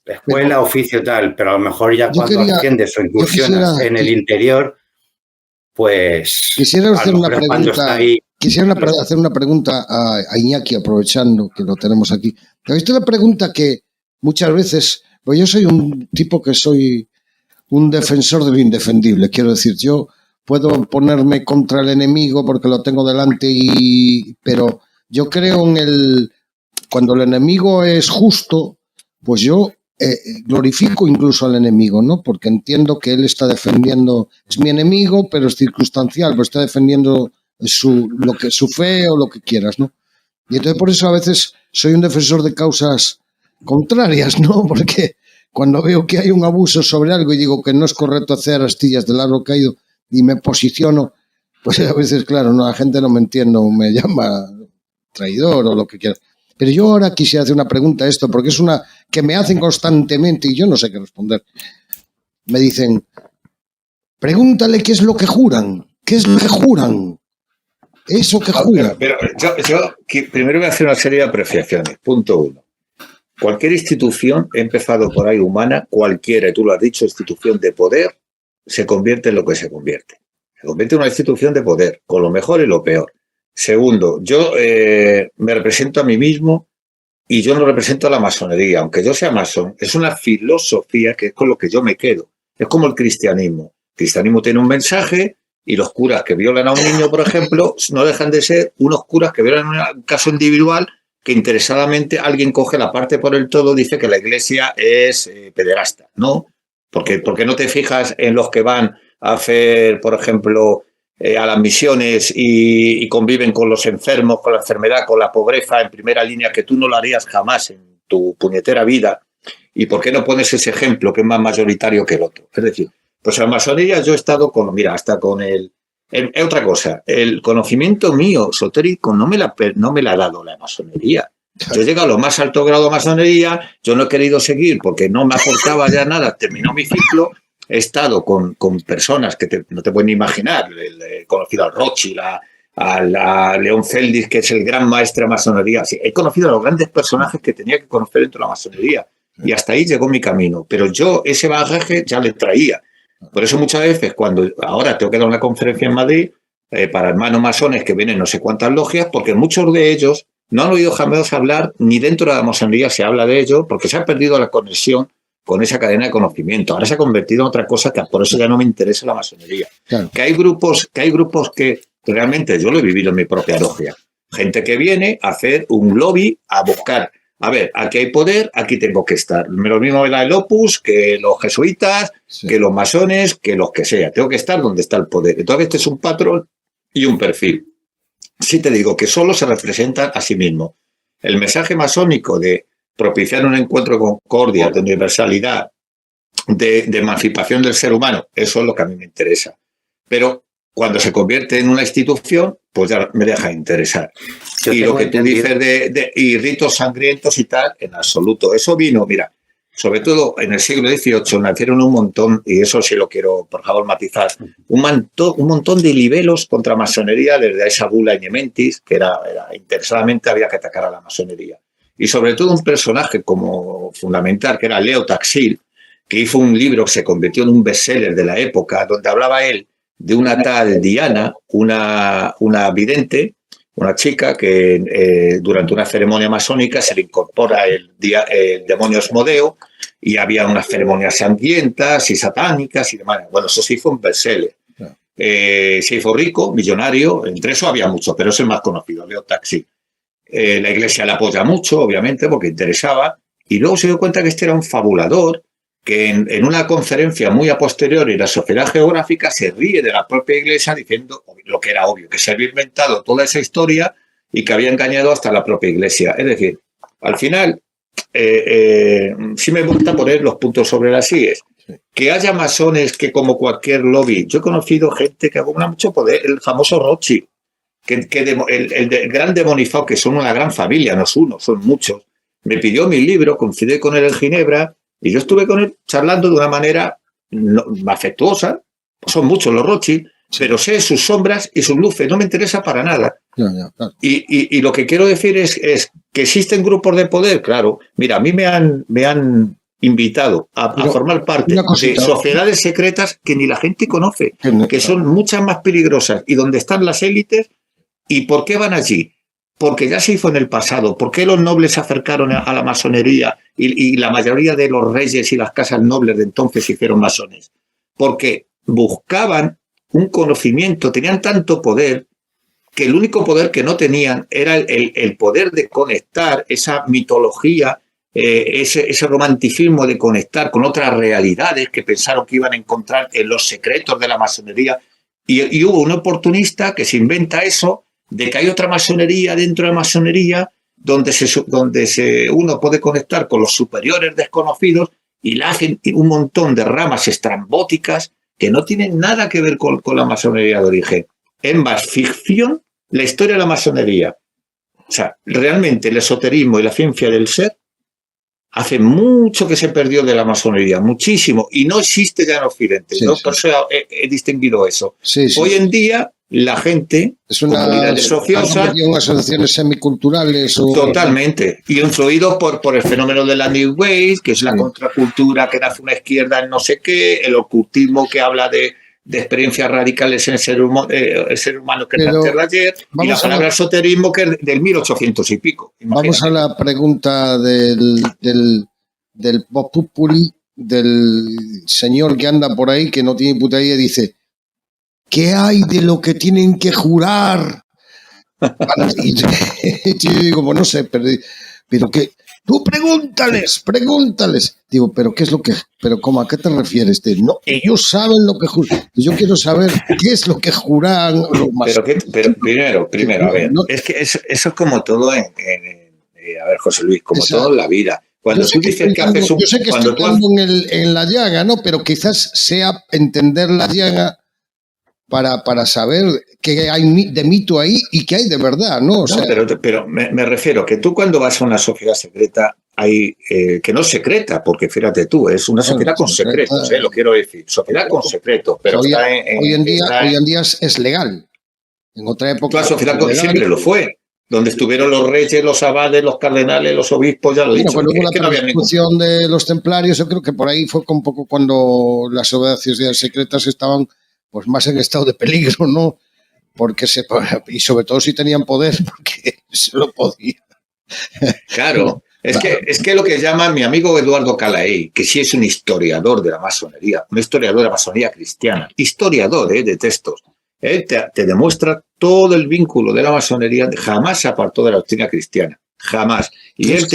escuela, oficio, tal, pero a lo mejor ya cuando asciendes o incursionas en el interior, pues quisiera hacer una pregunta a Iñaki, aprovechando que lo tenemos aquí. ¿Has visto la pregunta que muchas veces, pues yo soy un tipo que soy un defensor de lo indefendible, quiero decir, yo puedo ponerme contra el enemigo porque lo tengo delante, pero yo creo cuando el enemigo es justo, pues yo glorifico incluso al enemigo, ¿no? Porque entiendo que él está defendiendo, es mi enemigo, pero es circunstancial, pues está defendiendo su fe o lo que quieras, ¿no? Y entonces por eso a veces soy un defensor de causas contrarias, ¿no? Porque cuando veo que hay un abuso sobre algo y digo que no es correcto hacer astillas del árbol caído y me posiciono, pues a veces, claro, no, la gente no me entiende, me llama traidor o lo que quiera. Pero yo ahora quisiera hacer una pregunta a esto, porque es una que me hacen constantemente y yo no sé qué responder. Me dicen, pregúntale qué es lo que juran. ¿Qué es lo que juran? Eso que juran. Pero yo primero voy a hacer una serie de apreciaciones. Punto 1. Cualquier institución, he empezado por ahí humana, cualquiera, tú lo has dicho, institución de poder, se convierte en lo que se convierte. Se convierte en una institución de poder, con lo mejor y lo peor. Segundo, yo me represento a mí mismo y yo no represento a la masonería. Aunque yo sea masón, es una filosofía que es con lo que yo me quedo. Es como el cristianismo. El cristianismo tiene un mensaje y los curas que violan a un niño, por ejemplo, no dejan de ser unos curas que violan un caso individual que interesadamente alguien coge la parte por el todo, dice que la iglesia es pederasta, ¿no? Porque no te fijas en los que van a hacer, por ejemplo, a las misiones y conviven con los enfermos, con la enfermedad, con la pobreza en primera línea, que tú no lo harías jamás en tu puñetera vida. ¿Y por qué no pones ese ejemplo que es más mayoritario que el otro? Es decir, pues en la masonería yo he estado hasta con otra cosa, el conocimiento mío esotérico no me la ha dado la masonería. Yo he llegado a lo más alto grado de masonería, yo no he querido seguir porque no me aportaba ya nada, terminó mi ciclo. He estado con personas que no te pueden imaginar. He conocido al Rothschild, a León Feldis, que es el gran maestro de masonería. Sí, he conocido a los grandes personajes que tenía que conocer dentro de la masonería. Y hasta ahí llegó mi camino. Pero yo ese bagaje ya le traía. Por eso muchas veces, cuando ahora tengo que dar una conferencia en Madrid para hermanos masones que vienen no sé cuántas logias, porque muchos de ellos no han oído jamás hablar, ni dentro de la masonería se habla de ello, porque se ha perdido la conexión con esa cadena de conocimiento. Ahora se ha convertido en otra cosa que por eso ya no me interesa la masonería. Claro. Que hay grupos que realmente yo lo he vivido en mi propia logia. Gente que viene a hacer un lobby, a buscar, a ver, aquí hay poder, aquí tengo que estar. Lo mismo me da el Opus que los jesuitas, sí, que los masones, que los que sea. Tengo que estar donde está el poder. Entonces este es un patrón y un perfil. Sí te digo que solo se representan a sí mismos. El mensaje masónico de propiciar un encuentro de concordia, de universalidad, de emancipación del ser humano, eso es lo que a mí me interesa. Pero cuando se convierte en una institución, pues ya me deja de interesar. Y lo que tú dices y ritos sangrientos y tal, en absoluto. Eso vino, mira, sobre todo en el siglo XVIII, nacieron un montón, y eso sí lo quiero, por favor, matizar, un montón de libelos contra la masonería desde esa bula Enementis, que era interesadamente había que atacar a la masonería. Y sobre todo un personaje como fundamental, que era Leo Taxil, que hizo un libro que se convirtió en un bestseller de la época, donde hablaba él de una tal Diana, una vidente, una chica que durante una ceremonia masónica se le incorpora el demonio Asmodeo y había unas ceremonias sangrientas y satánicas y demás. Bueno, eso se hizo un bestseller. Se hizo rico, millonario, entre eso había mucho, pero es el más conocido, Leo Taxil. La iglesia la apoya mucho, obviamente, porque interesaba, y luego se dio cuenta que este era un fabulador que en una conferencia muy a posteriori la Sociedad Geográfica se ríe de la propia iglesia diciendo lo que era obvio, que se había inventado toda esa historia y que había engañado hasta la propia iglesia. Es decir, al final, sí me gusta poner los puntos sobre las íes. Que haya masones que, como cualquier lobby, yo he conocido gente que acumula mucho poder, el famoso Rothschild, el gran demonizado, que son una gran familia, no es uno, son muchos, me pidió mi libro, coincidí con él en Ginebra, y yo estuve con él charlando de una manera afectuosa. Son muchos los Rothschild, pero sé sus sombras y sus luces, no me interesa para nada. Claro. Y lo que quiero decir es que existen grupos de poder, claro. Mira, a mí me han invitado a formar parte de sociedades secretas que ni la gente conoce, que son muchas más peligrosas y donde están las élites. ¿Y por qué van allí? Porque ya se hizo en el pasado. ¿Por qué los nobles se acercaron a la masonería y la mayoría de los reyes y las casas nobles de entonces se hicieron masones? Porque buscaban un conocimiento, tenían tanto poder que el único poder que no tenían era el poder de conectar esa mitología, ese romanticismo de conectar con otras realidades que pensaron que iban a encontrar en los secretos de la masonería. Y hubo un oportunista que se inventa eso, de que hay otra masonería dentro de la masonería donde uno puede conectar con los superiores desconocidos y la hacen un montón de ramas estrambóticas que no tienen nada que ver con la masonería de origen. Es más ficción la historia de la masonería. O sea, realmente el esoterismo y la ciencia del ser hace mucho que se perdió de la masonería, muchísimo, y no existe ya en Occidente. Sí, por eso he distinguido eso. Hoy en día la gente, es una comunidades ociosas, asociaciones semiculturales. Totalmente. Y influidos por el fenómeno de la New Wave, que es la contracultura que nace una izquierda en no sé qué, el ocultismo que habla de experiencias radicales en el ser humano que es antes de ayer, y la palabra esoterismo que es del 1800 y pico. Imagínate. Vamos a la pregunta del Vox Populi, del señor que anda por ahí, que no tiene puta idea, dice: ¿qué hay de lo que tienen que jurar? Y yo digo, pues no sé, pero que tú pregúntales. Digo, pero ¿qué es lo que? Pero ¿cómo? ¿A qué te refieres? No, ellos saben lo que juran. Yo quiero saber qué es lo que juran los más. Pero primero, a ver, es que eso es como todo a ver, José Luis, como todo en la vida. Cuando tú dices que haces un... Yo sé que estoy hablando en la llaga, ¿no? Pero quizás sea entender la llaga para saber qué hay de mito ahí y qué hay de verdad, ¿no? O sea, pero me refiero que tú cuando vas a una sociedad secreta hay que no es secreta, porque fíjate tú, es una sociedad con secretos, lo quiero decir, sociedad con secretos, pero hoy en día es legal. En otra época la sociedad siempre lo fue. Donde estuvieron los reyes, los abades, los cardenales, los obispos, ya lo he dicho. Cuando hubo la persecución de los templarios, yo creo que por ahí fue un poco cuando las sociedades secretas estaban pues más en estado de peligro, ¿no? Porque y sobre todo si tenían poder, porque se lo podía. Claro, es que lo que llama mi amigo Eduardo Calaey, que sí es un historiador de la masonería, un historiador de la masonería cristiana, historiador de textos, te demuestra todo el vínculo de la masonería, jamás se apartó de la doctrina cristiana, jamás. Y él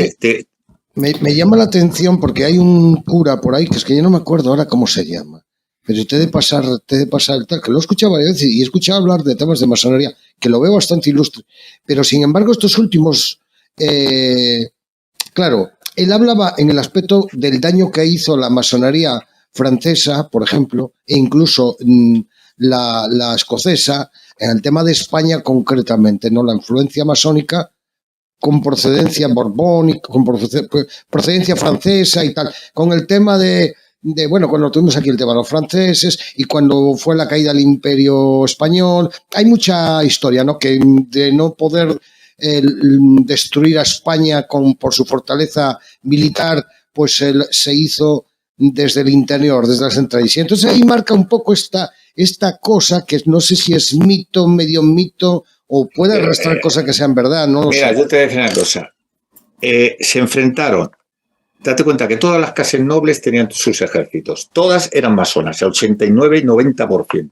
me llama la atención porque hay un cura por ahí, que es que yo no me acuerdo ahora cómo se llama, pero te he de pasar el tal, que lo he escuchado varias veces y he escuchado hablar de temas de masonería, que lo veo bastante ilustre, pero sin embargo estos últimos, claro, él hablaba en el aspecto del daño que hizo la masonería francesa, por ejemplo, e incluso la escocesa, en el tema de España concretamente, ¿no? La influencia masónica con procedencia borbónica, con procedencia francesa y tal, con el tema de bueno, cuando tuvimos aquí el tema de los franceses y cuando fue la caída del Imperio Español, hay mucha historia, ¿no? Que de no poder destruir a España por su fortaleza militar, pues se hizo desde el interior, desde las entradas. Y entonces ahí marca un poco esta cosa que no sé si es mito, medio mito, o puede arrastrar cosas que sean verdad, no lo sé. Mira, yo te voy a decir una cosa. Se enfrentaron. Date cuenta que todas las casas nobles tenían sus ejércitos. Todas eran masonas, el 89 y 90%.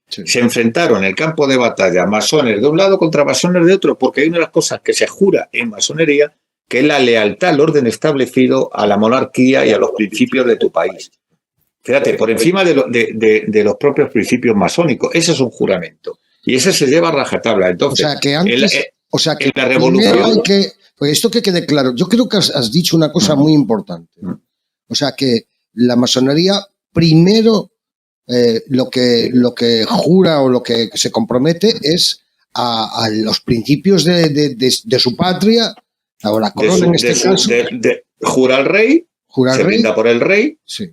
Sí. Se enfrentaron en el campo de batalla masones de un lado contra masones de otro, porque hay una de las cosas que se jura en masonería, que es la lealtad al orden establecido, a la monarquía y a los principios de tu país. Fíjate, por encima de los propios principios masónicos. Ese es un juramento. Y ese se lleva a rajatabla. Entonces, o sea, que antes, en la revolución... Hay que, pues esto que quede claro, yo creo que has dicho una cosa muy importante. O sea, que la masonería primero lo que jura o lo que se compromete es a los principios de su patria, o la corona en este caso. Jura al rey, se brinda por el rey, sí.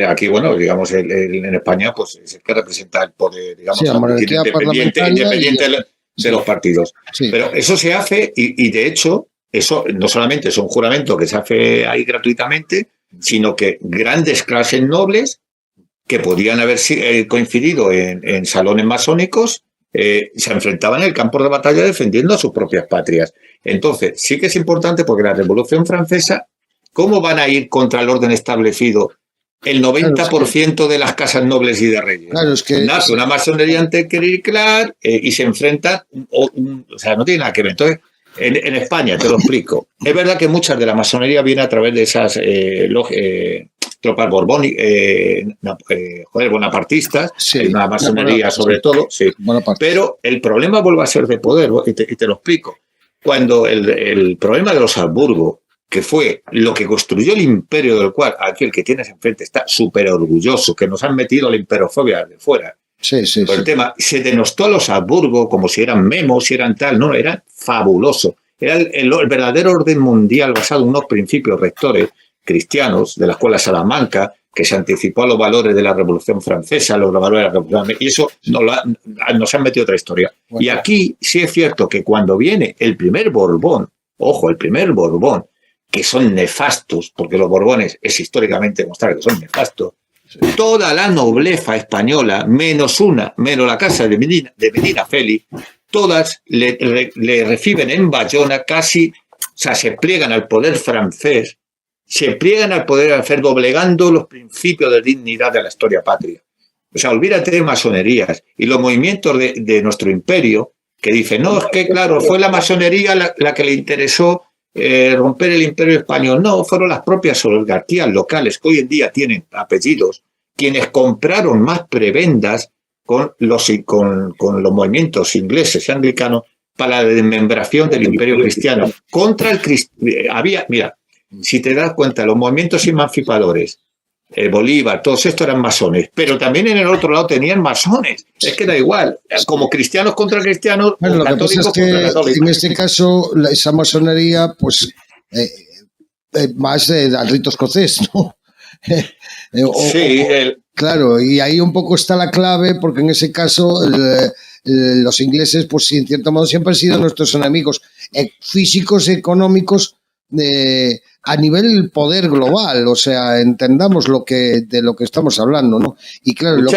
Aquí, bueno, digamos, en España, pues es el que representa el poder, digamos, sí, independiente de los partidos. Sí. Pero eso se hace y de hecho, eso no solamente es un juramento que se hace ahí gratuitamente, sino que grandes clases nobles que podían haber coincidido en salones masónicos se enfrentaban en el campo de batalla defendiendo a sus propias patrias. Entonces, sí que es importante porque la Revolución Francesa, ¿cómo van a ir contra el orden establecido el 90% de las casas nobles y de reyes? Claro, es que nace una masonería anticlerical y se enfrenta, o sea, no tiene nada que ver. Entonces, en España, te lo explico, es verdad que muchas de la masonería viene a través de esas tropas bonapartistas, sí, hay una masonería sobre todo, sí. Pero el problema vuelve a ser de poder, y te lo explico. Cuando el problema de los Habsburgo, que fue lo que construyó el imperio, del cual aquí el que tienes enfrente está súper orgulloso, que nos han metido la imperofobia de fuera. Sí. El tema, se denostó a los Habsburgo como si eran memos, si eran tal, no, era fabuloso. Era el verdadero orden mundial basado en unos principios rectores cristianos de la Escuela Salamanca, que se anticipó a los valores de la Revolución Francesa, los valores de la Revolución, y eso nos han metido otra historia. Bueno. Y aquí sí es cierto que cuando viene el primer Borbón, ojo, el primer Borbón, que son nefastos, porque los Borbones es históricamente demostrado que son nefastos, sí. Toda la nobleza española, menos la casa de Medina Félix, todas le reciben en Bayona casi, o sea, se pliegan al poder francés, doblegando los principios de dignidad de la historia patria. O sea, olvídate de masonerías y los movimientos de nuestro imperio, que dicen, no, es que claro, fue la masonería la que le interesó romper el imperio español. No, fueron las propias oligarquías locales que hoy en día tienen apellidos, quienes compraron más prebendas con los movimientos ingleses y anglicanos para la desmembración del imperio cristiano. Contra el había, mira, si te das cuenta, los movimientos emancipadores, Bolívar, todos estos eran masones, pero también en el otro lado tenían masones. Es que da igual, como cristianos contra cristianos, bueno, lo que pasa es que en este caso esa masonería, pues más al rito escocés, ¿no? Sí, claro, y ahí un poco está la clave, porque en ese caso los ingleses, pues sí, en cierto modo siempre han sido nuestros enemigos físicos, económicos, a nivel poder global, o sea, entendamos de lo que estamos hablando, ¿no? Y claro, los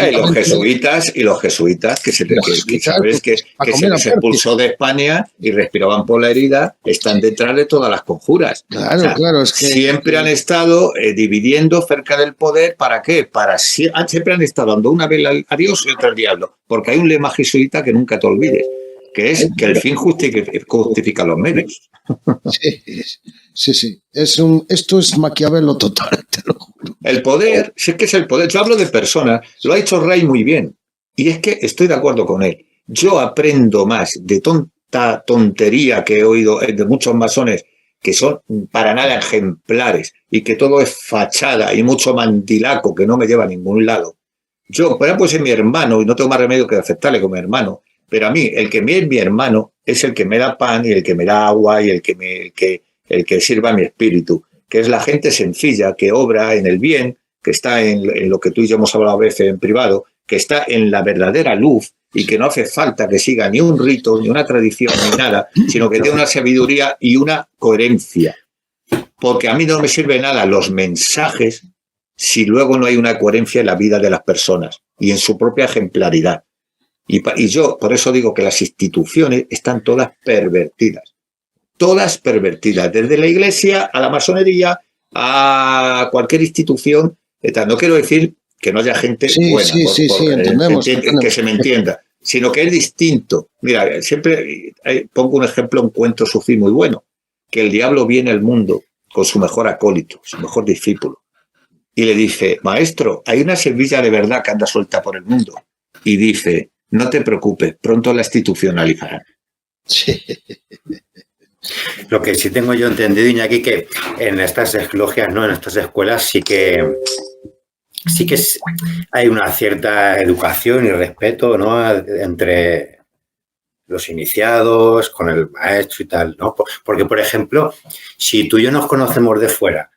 jesuitas que se les expulsó de España y respiraban por la herida, están detrás de todas las conjuras. Claro, o sea, claro, es que siempre han estado dividiendo cerca del poder. ¿Para qué? Siempre han estado dando una vela a Dios y otra al diablo, porque hay un lema jesuita que nunca te olvides, que es que el fin justifica los medios. Sí. Esto es Maquiavelo total, te lo juro. El poder, sí que es el poder. Yo hablo de personas, lo ha dicho Rey muy bien, y es que estoy de acuerdo con él. Yo aprendo más de tontería que he oído de muchos masones que son para nada ejemplares y que todo es fachada y mucho mandilaco que no me lleva a ningún lado. Yo, por ejemplo, es mi hermano y no tengo más remedio que aceptarle como hermano. Pero a mí, el que es mi hermano es el que me da pan y el que me da agua y el que sirva a mi espíritu, que es la gente sencilla que obra en el bien, que está en lo que tú y yo hemos hablado a veces en privado, que está en la verdadera luz y que no hace falta que siga ni un rito, ni una tradición, ni nada, sino que tiene una sabiduría y una coherencia. Porque a mí no me sirve nada los mensajes si luego no hay una coherencia en la vida de las personas y en su propia ejemplaridad. Y yo por eso digo que las instituciones están todas pervertidas. Todas pervertidas, desde la iglesia a la masonería, a cualquier institución. No quiero decir que no haya gente buena, entendemos. Que se me entienda, sino que es distinto. Mira, siempre pongo un ejemplo, un cuento sufí muy bueno, que el diablo viene al mundo con su mejor acólito, su mejor discípulo, y le dice: maestro, hay una semilla de verdad que anda suelta por el mundo. Y dice: no te preocupes, pronto la institucionalizarán. Sí. Lo que sí tengo yo entendido, Iñaki, que en estas logias, ¿no? En estas escuelas sí que hay una cierta educación y respeto, ¿no? Entre los iniciados, con el maestro y tal, ¿no? Porque, por ejemplo, si tú y yo nos conocemos de fuera,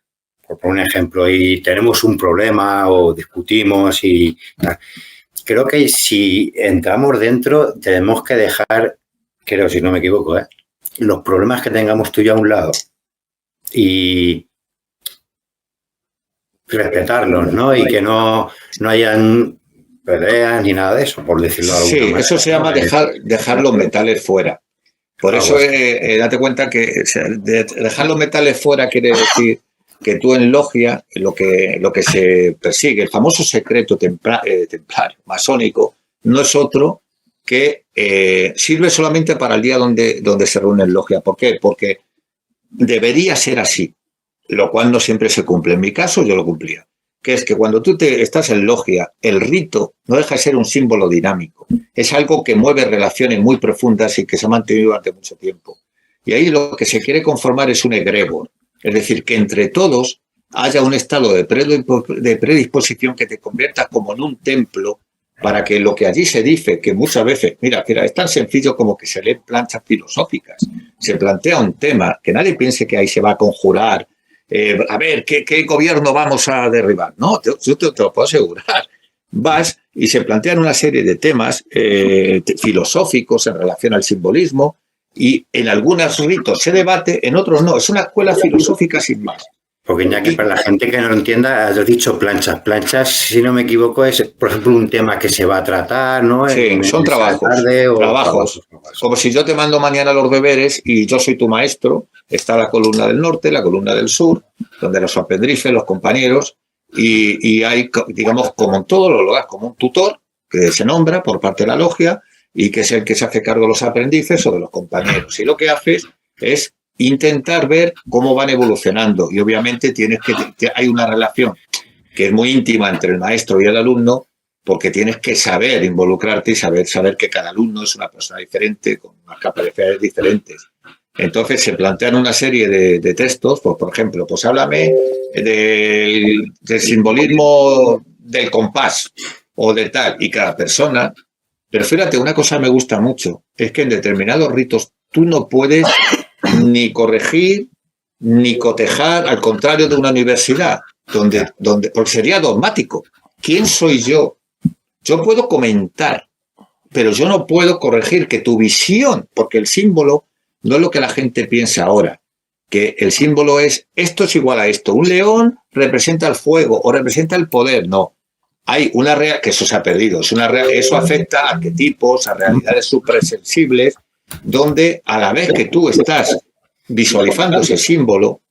por un ejemplo, y tenemos un problema o discutimos y tal, creo que si entramos dentro tenemos que dejar, creo, si no me equivoco, los problemas que tengamos tú y yo a un lado y respetarlos, ¿no? Y que no hayan peleas ni nada de eso, por decirlo de alguna manera. Sí, eso se llama dejar los metales fuera. Por eso, date cuenta que dejar los metales fuera quiere decir que tú en logia, lo que se persigue, el famoso secreto templario, masónico, no es otro que sirve solamente para el día donde se reúne en logia. ¿Por qué? Porque debería ser así, lo cual no siempre se cumple. En mi caso yo lo cumplía, que es que cuando tú estás en logia, el rito no deja de ser un símbolo dinámico. Es algo que mueve relaciones muy profundas y que se ha mantenido durante mucho tiempo. Y ahí lo que se quiere conformar es un egregor. Es decir, que entre todos haya un estado de predisposición que te conviertas como en un templo para que lo que allí se dice, que muchas veces, mira, es tan sencillo como que se leen planchas filosóficas, se plantea un tema, que nadie piense que ahí se va a conjurar, a ver, ¿qué gobierno vamos a derribar? No, yo te lo puedo asegurar. Vas y se plantean una serie de temas filosóficos en relación al simbolismo, y en algunos ritos se debate, en otros no. Es una escuela filosófica sin más. Porque, Iñaki, para la gente que no lo entienda, has dicho planchas. Planchas, si no me equivoco, es, por ejemplo, un tema que se va a tratar, ¿no? Sí, son trabajos. Trabajos. Como si yo te mando mañana los deberes y yo soy tu maestro, está la columna del norte, la columna del sur, donde los aprendices, los compañeros, y hay, digamos, como en todos los lugares, como un tutor que se nombra por parte de la logia, y que es el que se hace cargo de los aprendices o de los compañeros. Y lo que haces es intentar ver cómo van evolucionando. Y obviamente hay una relación que es muy íntima entre el maestro y el alumno, porque tienes que saber involucrarte y saber que cada alumno es una persona diferente, con unas capacidades diferentes. Entonces se plantean una serie de textos, pues, por ejemplo, pues háblame del simbolismo del compás o de tal, y cada persona. Pero fíjate, una cosa me gusta mucho, es que en determinados ritos tú no puedes ni corregir ni cotejar, al contrario de una universidad, porque sería dogmático. ¿Quién soy yo? Yo puedo comentar, pero yo no puedo corregir que tu visión, porque el símbolo no es lo que la gente piensa ahora, que el símbolo es esto es igual a esto. Un león representa el fuego o representa el poder, no. Hay una realidad, que eso se ha perdido, eso afecta a arquetipos, a realidades suprasensibles, donde a la vez que tú estás visualizando ese símbolo,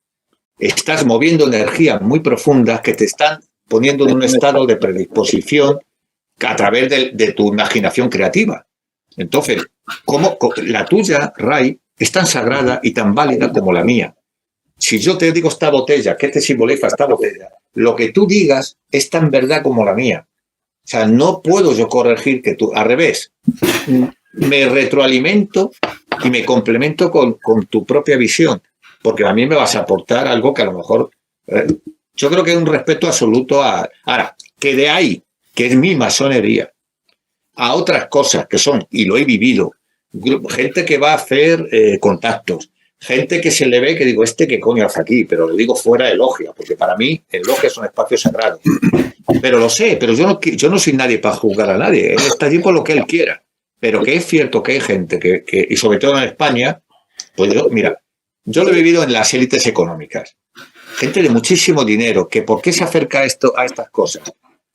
estás moviendo energías muy profundas que te están poniendo en un estado de predisposición a través de tu imaginación creativa. Entonces, la tuya, Ray, es tan sagrada y tan válida como la mía. Si yo te digo esta botella, ¿qué te simboliza esta botella? Lo que tú digas es tan verdad como la mía. O sea, no puedo yo corregir que tú, al revés, me retroalimento y me complemento con tu propia visión, porque a mí me vas a aportar algo que a lo mejor... yo creo que hay un respeto absoluto ahora, que de ahí, que es mi masonería, a otras cosas que son, y lo he vivido, gente que va a hacer contactos, gente que se le ve que digo, ¿qué coño hace aquí? Pero lo digo fuera de logia, porque para mí el logia es un espacio sagrado. Pero lo sé, pero yo no soy nadie para juzgar a nadie. Él está allí por lo que él quiera. Pero que es cierto que hay gente que y sobre todo en España, pues yo lo he vivido en las élites económicas. Gente de muchísimo dinero, que ¿por qué se acerca a estas cosas?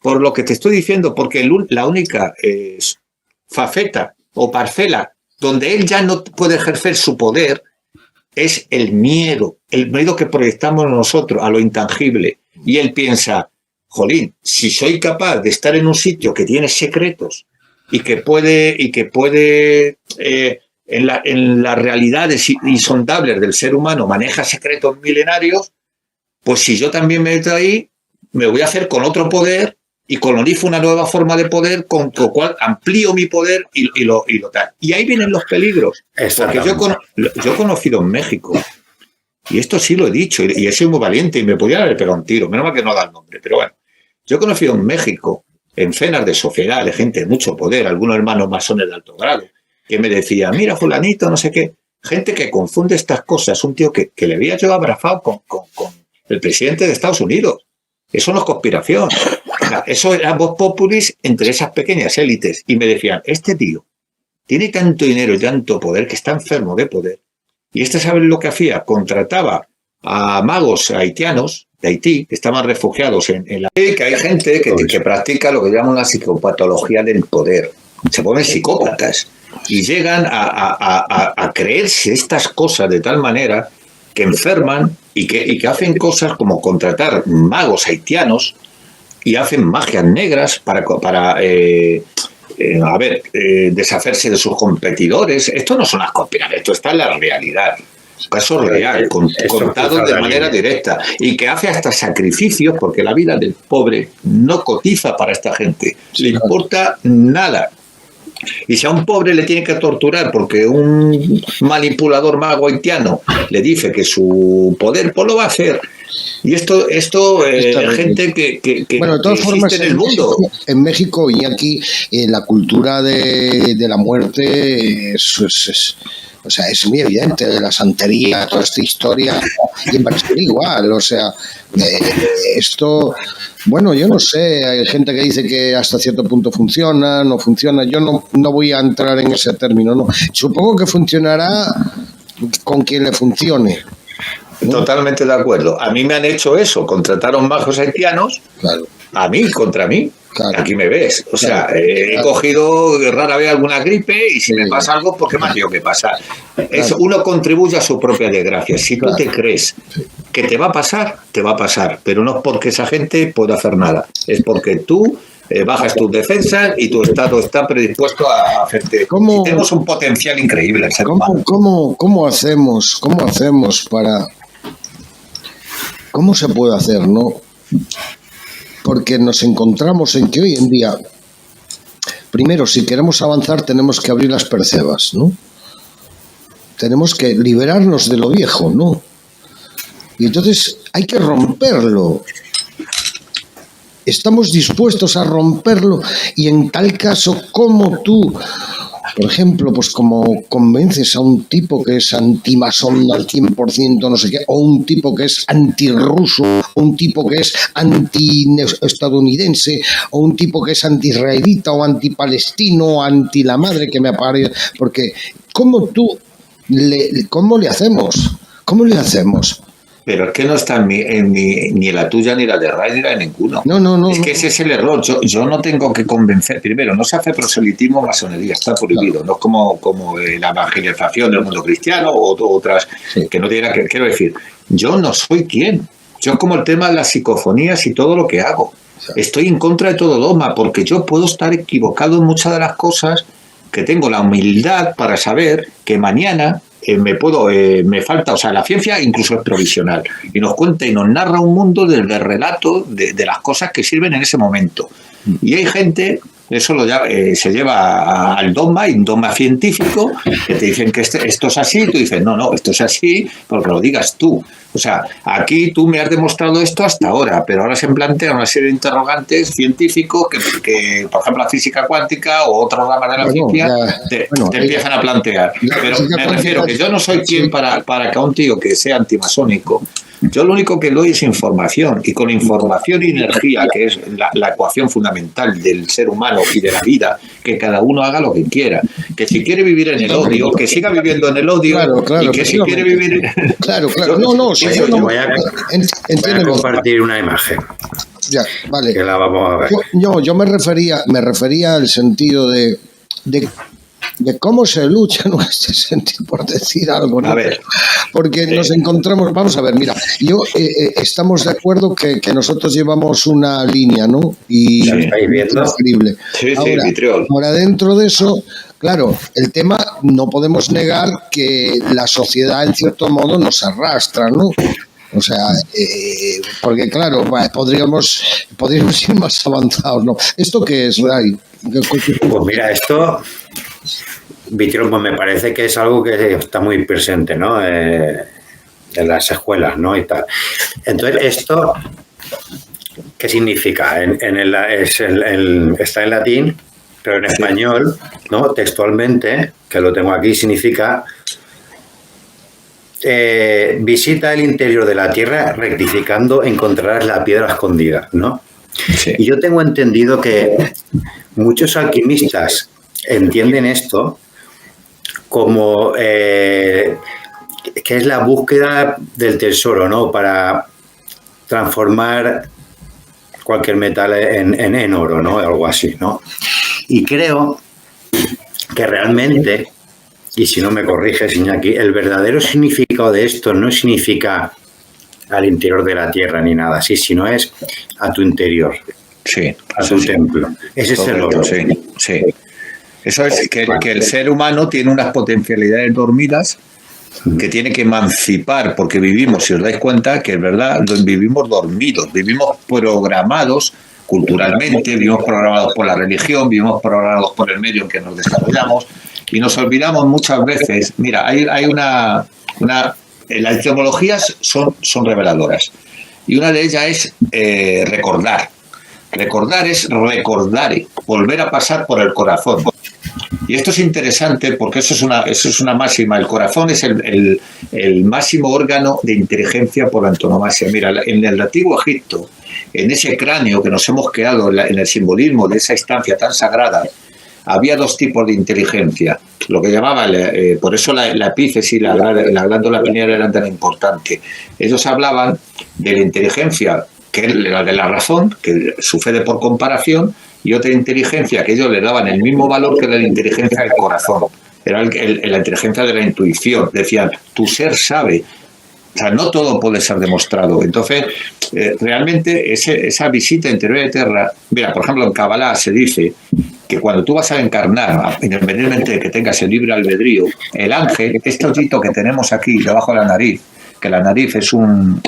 Por lo que te estoy diciendo, porque la única faceta o parcela donde él ya no puede ejercer su poder es el miedo que proyectamos nosotros a lo intangible. Y él piensa, jolín, si soy capaz de estar en un sitio que tiene secretos y que puede en las realidades insondables del ser humano maneja secretos milenarios, pues si yo también me meto ahí, me voy a hacer con otro poder y colonizo una nueva forma de poder, con lo cual amplío mi poder y lo tal. Y ahí vienen los peligros. Porque yo he conocido en México, y esto sí lo he dicho, y he sido muy valiente, y me podía haber pegado un tiro, menos mal que no da el nombre, pero bueno. Yo he conocido en México, en cenas de sociedad, de gente de mucho poder, algunos hermanos masones de alto grado, que me decían, mira, fulanito, no sé qué, gente que confunde estas cosas, un tío que le había yo abrazado con el presidente de Estados Unidos. Eso no es conspiración. Eso era vox populis entre esas pequeñas élites. Y me decían, este tío tiene tanto dinero y tanto poder que está enfermo de poder. Y ¿sabes lo que hacía? Contrataba a magos haitianos de Haití, que estaban refugiados en la... Que hay gente que practica lo que llaman la psicopatología del poder. Se ponen psicópatas y llegan a creerse estas cosas de tal manera que enferman y que hacen cosas como contratar magos haitianos y hacen magias negras para deshacerse de sus competidores. Esto no son las conspiraciones, esto está en la realidad. Caso real, contado de manera directa, y que hace hasta sacrificios, porque la vida del pobre no cotiza para esta gente, le importa nada. Y si a un pobre le tiene que torturar porque un manipulador mago haitiano le dice que su poder, pues lo va a hacer. Y esto gente que bueno, de todas formas, existe en el mundo. En México y aquí la cultura de la muerte es muy evidente, de la santería, toda esta historia, y en Brasil igual, o sea, esto, bueno, yo no sé, hay gente que dice que hasta cierto punto funciona, no funciona, yo no voy a entrar en ese término, no. Supongo que funcionará con quien le funcione, ¿no? Totalmente de acuerdo. A mí me han hecho eso, contrataron magos haitianos, claro, a mí, contra mí. Claro. Aquí me ves, o sea, he cogido rara vez alguna gripe y si me pasa algo, ¿por qué me ha tenido que pasar? Eso, uno contribuye a su propia desgracia. Si tú te crees que te va a pasar, pero no es porque esa gente pueda hacer nada, es porque tú bajas tus defensas y tu estado está predispuesto a hacerte. Tenemos un potencial increíble. ¿Cómo hacemos para... ¿Cómo se puede hacer, no? Porque nos encontramos en que hoy en día, primero, si queremos avanzar, tenemos que abrir las percebas, ¿no? Tenemos que liberarnos de lo viejo, ¿no? Y entonces hay que romperlo. Estamos dispuestos a romperlo y en tal caso, ¿cómo tú, por ejemplo, pues como convences a un tipo que es antimasón al 100%, no sé qué, o un tipo que es antirruso, un tipo que es anti-estadounidense, o un tipo que es anti-israelita, o anti-palestino, o anti la madre que me aparece, porque ¿cómo le hacemos? ¿Cómo le hacemos? Pero es que no está ni en la tuya, ni la de Ray, ni la de ninguno. No. Es que ese es el error. Yo no tengo que convencer. Primero, no se hace proselitismo en masonería, está prohibido. Claro. No es como la evangelización del mundo cristiano o otras que no tienen que... Quiero decir, yo no soy quien. Yo es como el tema de las psicofonías y todo lo que hago. Estoy en contra de todo dogma porque yo puedo estar equivocado en muchas de las cosas, que tengo la humildad para saber que mañana... me falta, o sea, la ciencia incluso es provisional y nos cuenta y nos narra un mundo del relato de las cosas que sirven en ese momento. Y hay gente eso se lleva al dogma, y un dogma científico, que te dicen que esto es así, y tú dices, no, esto es así porque lo digas tú. O sea, aquí tú me has demostrado esto hasta ahora, pero ahora se plantean una serie de interrogantes científicos que por ejemplo, la física cuántica o otras ramas de la ciencia te empiezan a plantear. Pero me refiero que yo no soy quien para que a un tío que sea antimasónico, yo lo único que doy es información, y con información y energía, que es la ecuación fundamental del ser humano y de la vida, que cada uno haga lo que quiera. Que si quiere vivir en el odio, que siga viviendo en el odio, y que si quiere vivir... Claro. Voy a compartir una imagen. Ya, vale. Que la vamos a ver. Yo me refería al sentido de cómo se lucha en este sentido, por decir algo, ¿no? A ver. Porque nos encontramos, vamos a ver, mira, estamos de acuerdo que nosotros llevamos una línea, ¿no? Y ¿la estáis viendo? Increíble. Sí, vitriol. Ahora, dentro de eso, claro, el tema, no podemos negar que la sociedad, en cierto modo, nos arrastra, ¿no? O sea, porque claro, podríamos ir más avanzados, ¿no? ¿Esto qué es, Ray? Pues mira, esto, vitriol, pues me parece que es algo que está muy presente, ¿no? En las escuelas, ¿no? Y tal. Entonces, esto, ¿qué significa? Está en latín, pero en español, ¿no? Textualmente, que lo tengo aquí, significa... visita el interior de la tierra, rectificando encontrarás la piedra escondida, ¿no? Sí. Y yo tengo entendido que muchos alquimistas entienden esto como que es la búsqueda del tesoro, ¿no? Para transformar cualquier metal en oro, ¿no? Algo así, ¿no? Y creo que realmente, y si no me corriges, Iñaki, el verdadero significado de esto no significa al interior de la tierra ni nada así, sino es a tu interior, sí, a tu templo. Ese es el oro. Sí. Eso es que el ser humano tiene unas potencialidades dormidas que tiene que emancipar, porque vivimos, si os dais cuenta, que es verdad, vivimos dormidos, vivimos programados culturalmente, vivimos programados por la religión, vivimos programados por el medio en que nos desarrollamos, y nos olvidamos muchas veces. Mira, hay una las etimologías son reveladoras, y una de ellas es recordar. Recordar es recordare, volver a pasar por el corazón. Y esto es interesante porque eso es una máxima. El corazón es el máximo órgano de inteligencia por antonomasia. Mira, en el antiguo Egipto, en ese cráneo que nos hemos quedado en el simbolismo de esa instancia tan sagrada, había dos tipos de inteligencia. Lo que llamaban, por eso la epífisis y la glándula pineal eran tan importantes. Ellos hablaban de la inteligencia, que es la de la razón, que sucede por comparación, y otra inteligencia que ellos le daban el mismo valor que la inteligencia del corazón. Era la inteligencia de la intuición. Decían, tu ser sabe. O sea, no todo puede ser demostrado. Entonces, realmente esa visita interior de tierra, mira, por ejemplo, en Kabbalah se dice que cuando tú vas a encarnar, independientemente de que tengas el libre albedrío, el ángel, este ojito que tenemos aquí debajo de la nariz, que la nariz es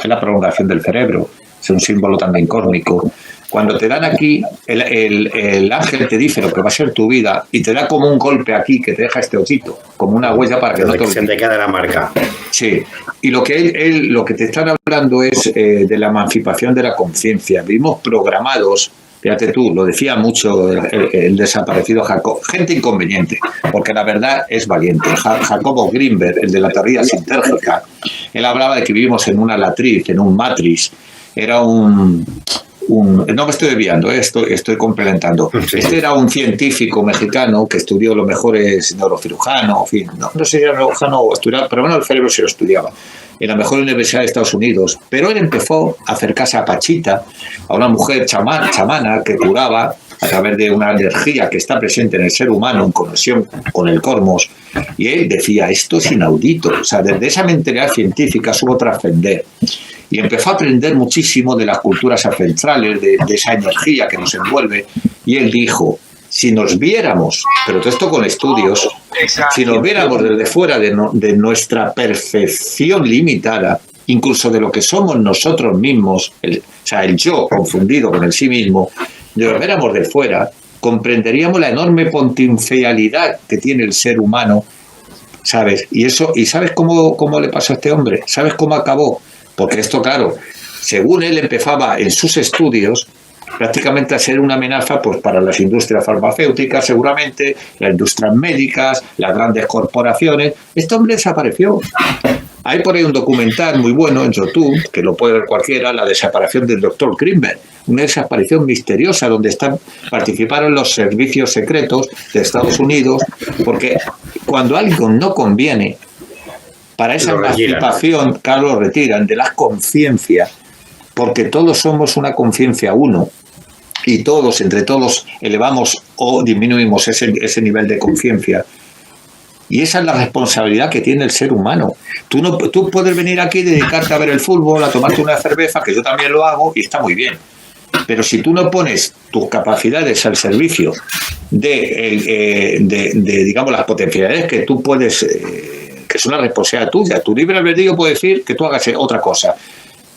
la prolongación del cerebro, es un símbolo también cósmico. Cuando te dan aquí, el ángel te dice lo que va a ser tu vida y te da como un golpe aquí que te deja este ojito, como una huella para que no se te quede la marca. Sí, y lo que te están hablando es de la emancipación de la conciencia. Vivimos programados, fíjate tú, lo decía mucho el desaparecido Jacob, gente inconveniente, porque la verdad es valiente. Jacobo Greenberg, el de la teoría sintérgica, él hablaba de que vivimos en una latriz, en un matriz. Era no me estoy desviando, estoy complementando. Sí. Este era un científico mexicano que estudió los mejores neurocirujanos, en fin, no sé si era neurocirujano o estudiaba, pero bueno, el cerebro se lo estudiaba en la mejor universidad de Estados Unidos. Pero él empezó a acercarse a Pachita, a una mujer chamana que curaba a través de una energía que está presente en el ser humano en conexión con el cosmos, y él decía, esto es inaudito. O sea, desde esa mentalidad científica supo trascender. Y empezó a aprender muchísimo de las culturas ancestrales, de esa energía que nos envuelve. Y él dijo, si nos viéramos, pero todo esto con estudios, si nos viéramos desde fuera de nuestra perfección limitada, incluso de lo que somos nosotros mismos, o sea, el yo confundido con el sí mismo, de nos viéramos de fuera, comprenderíamos la enorme potencialidad que tiene el ser humano, ¿sabes? Y ¿sabes cómo le pasó a este hombre? ¿Sabes cómo acabó? Porque esto, claro, según él empezaba en sus estudios prácticamente a ser una amenaza pues para las industrias farmacéuticas, seguramente, las industrias médicas, las grandes corporaciones. Este hombre desapareció. Hay por ahí un documental muy bueno en YouTube, que lo puede ver cualquiera, la desaparición del Dr. Greenberg, una desaparición misteriosa donde participaron los servicios secretos de Estados Unidos, porque cuando algo no conviene, para esa emancipación, Carlos, lo retiran de las conciencias, porque todos somos una conciencia uno, y todos, entre todos, elevamos o disminuimos ese nivel de conciencia. Y esa es la responsabilidad que tiene el ser humano. Tú puedes venir aquí y dedicarte a ver el fútbol, a tomarte una cerveza, que yo también lo hago, y está muy bien. Pero si tú no pones tus capacidades al servicio de digamos, las potencialidades que tú puedes, que es una responsabilidad tuya, tu libre albedrío puede decir que tú hagas otra cosa.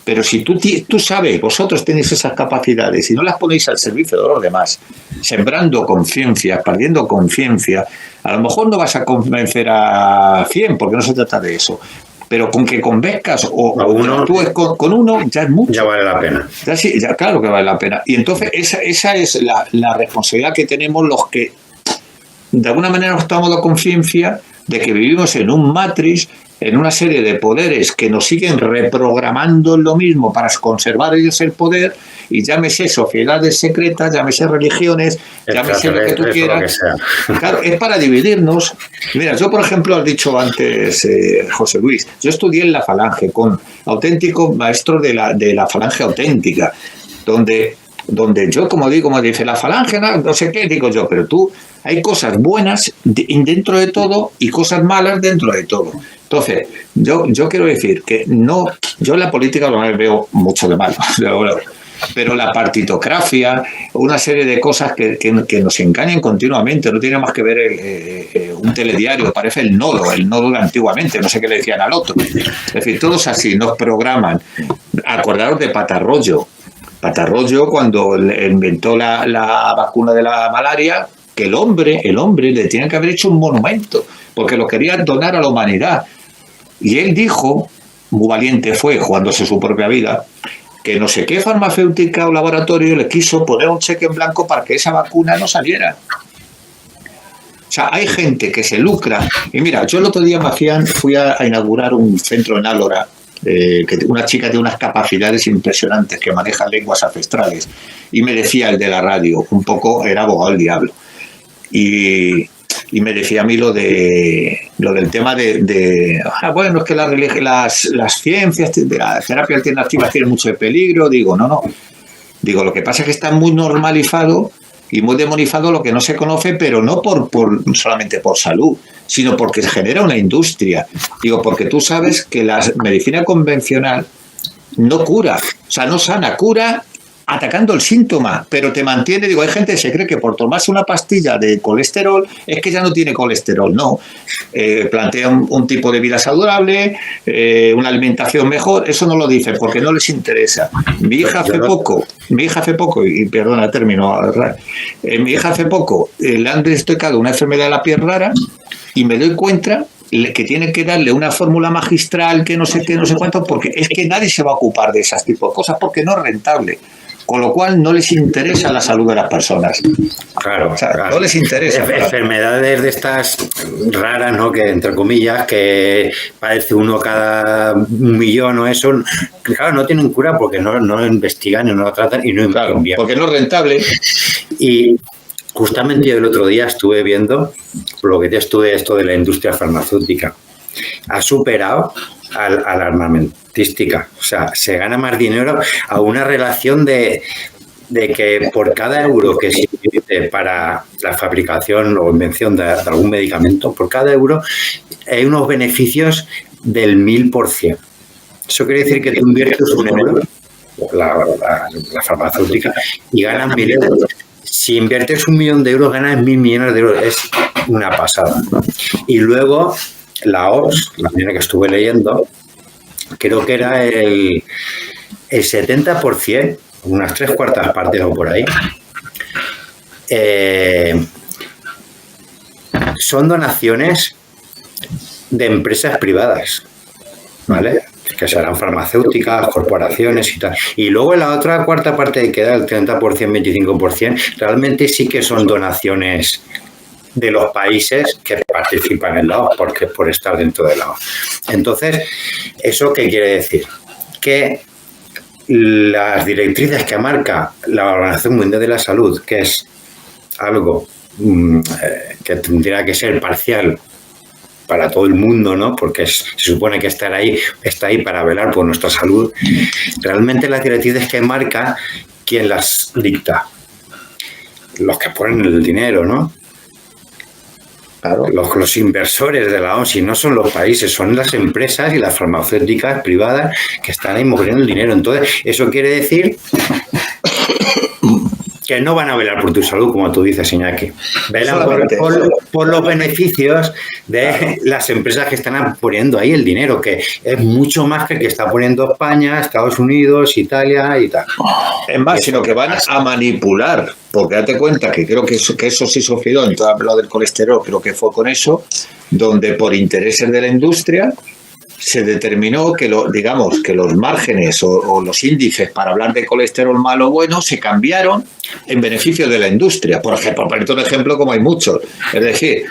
Pero si tú sabes, vosotros tenéis esas capacidades y no las ponéis al servicio de los demás, sembrando conciencia, perdiendo conciencia, a lo mejor no vas a convencer a 100, porque no se trata de eso. Pero con que convenzcas o actúes con uno, ya es mucho. Ya vale la pena. Ya claro que vale la pena. Y entonces esa es la responsabilidad que tenemos los que de alguna manera nos estamos dando conciencia de que vivimos en un matriz, en una serie de poderes que nos siguen reprogramando lo mismo para conservar ellos el poder, y llámese sociedades secretas, llámese religiones, llámese lo que tú quieras. Claro, es para dividirnos. Mira, yo, por ejemplo, has dicho antes, José Luis, yo estudié en la Falange con auténticos maestros de la Falange auténtica, donde yo, como dice la Falange, no sé qué, digo yo, pero hay cosas buenas dentro de todo y cosas malas dentro de todo. Entonces, yo quiero decir que yo en la política no veo mucho de malo, pero la partitocracia, una serie de cosas que nos engañan continuamente, no tiene más que ver un telediario, parece el nodo de antiguamente, no sé qué le decían al otro. Es decir, todos así nos programan. Acordaros de Patarroyo, cuando inventó la vacuna de la malaria, que el hombre le tenía que haber hecho un monumento, porque lo quería donar a la humanidad. Y él dijo, muy valiente fue, jugándose su propia vida, que no sé qué farmacéutica o laboratorio le quiso poner un cheque en blanco para que esa vacuna no saliera. O sea, hay gente que se lucra. Y mira, yo el otro día fui a inaugurar un centro en Álora, una chica tiene unas capacidades impresionantes, que maneja lenguas ancestrales, y me decía el de la radio, un poco era abogado del diablo, y me decía a mí lo del tema bueno, es que las ciencias de la terapia alternativa tienen mucho peligro. Digo, no. Digo, lo que pasa es que está muy normalizado y muy demonizado lo que no se conoce, pero no solamente por salud, sino porque se genera una industria. Digo, porque tú sabes que la medicina convencional no cura, o sea, no sana, cura atacando el síntoma, pero te mantiene. Digo, hay gente que se cree que por tomarse una pastilla de colesterol es que ya no tiene colesterol. No, plantea un tipo de vida saludable, una alimentación mejor. Eso no lo dice porque no les interesa. Mi hija hace poco, y perdona, termino, mi hija hace poco le han diagnosticado una enfermedad de la piel rara, y me doy cuenta que tiene que darle una fórmula magistral, que no sé qué, no sé cuánto, porque es que nadie se va a ocupar de esas tipos de cosas porque no es rentable. Con lo cual no les interesa la salud de las personas. Claro, o sea, claro. No les interesa. Enfermedades de estas raras, ¿no? Que entre comillas, que padece uno cada 1.000.000 o eso, claro, no tienen cura porque no lo investigan y no lo tratan y no invierten. Porque no es rentable. Y justamente yo el otro día estuve viendo lo que estuve esto de la industria farmacéutica. Ha superado a la armamentística. O sea, se gana más dinero a una relación de que por cada euro que se invierte para la fabricación o invención de algún medicamento, por cada euro hay unos beneficios del 1000%. Eso quiere decir que tú inviertes un euro, la farmacéutica, y ganas 1.000 euros. Si inviertes 1.000.000 de euros, ganas 1.000 millones de euros. Es una pasada, ¿no? Y luego la OMS, la primera que estuve leyendo, creo que era el 70%, unas 3/4 partes o por ahí, son donaciones de empresas privadas, ¿vale? Que serán farmacéuticas, corporaciones y tal. Y luego en la otra cuarta parte que queda, el 30%, 25%, realmente sí que son donaciones de los países que participan en la OMS, porque por estar dentro de la OMS. Entonces, ¿eso qué quiere decir? Que las directrices que marca la Organización Mundial de la Salud, que es algo que tendría que ser parcial para todo el mundo, ¿no? Porque se supone que está ahí para velar por nuestra salud. Realmente las directrices que marca, ¿quién las dicta? Los que ponen el dinero, ¿no? Claro. Los inversores de la OMS, y no son los países, son las empresas y las farmacéuticas privadas que están ahí moviendo el dinero. Entonces, eso quiere decir que no van a velar por tu salud, como tú dices, Iñaki. Velan por los beneficios de las empresas que están poniendo ahí el dinero, que es mucho más que el que está poniendo España, Estados Unidos, Italia y tal. Es más, sino que van a manipular, porque date cuenta que creo que eso sí sufrió, en todo lo del colesterol, creo que fue con eso, donde por intereses de la industria se determinó que los márgenes o los índices para hablar de colesterol malo o bueno se cambiaron en beneficio de la industria. Por ejemplo, para un ejemplo como hay muchos. Es decir,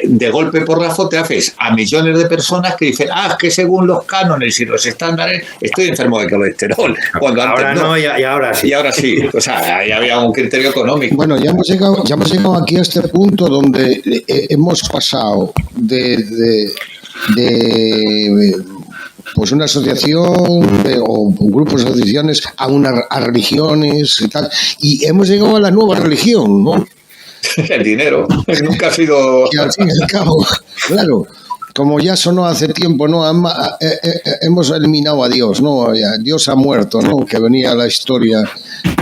de golpe porrazo te haces a millones de personas que dicen, es que según los cánones y los estándares estoy enfermo de colesterol. Cuando ahora antes no, y ahora sí. Y ahora sí. O sea, ahí había un criterio económico. Bueno, ya hemos llegado aquí a este punto donde hemos pasado de pues una asociación o grupos de asociaciones a religiones y tal, y hemos llegado a la nueva religión, ¿no? El dinero, nunca ha sido... Y al fin y al cabo, claro, como ya sonó hace tiempo, ¿no? Hemos eliminado a Dios, ¿no? Dios ha muerto, ¿no? Que venía la historia,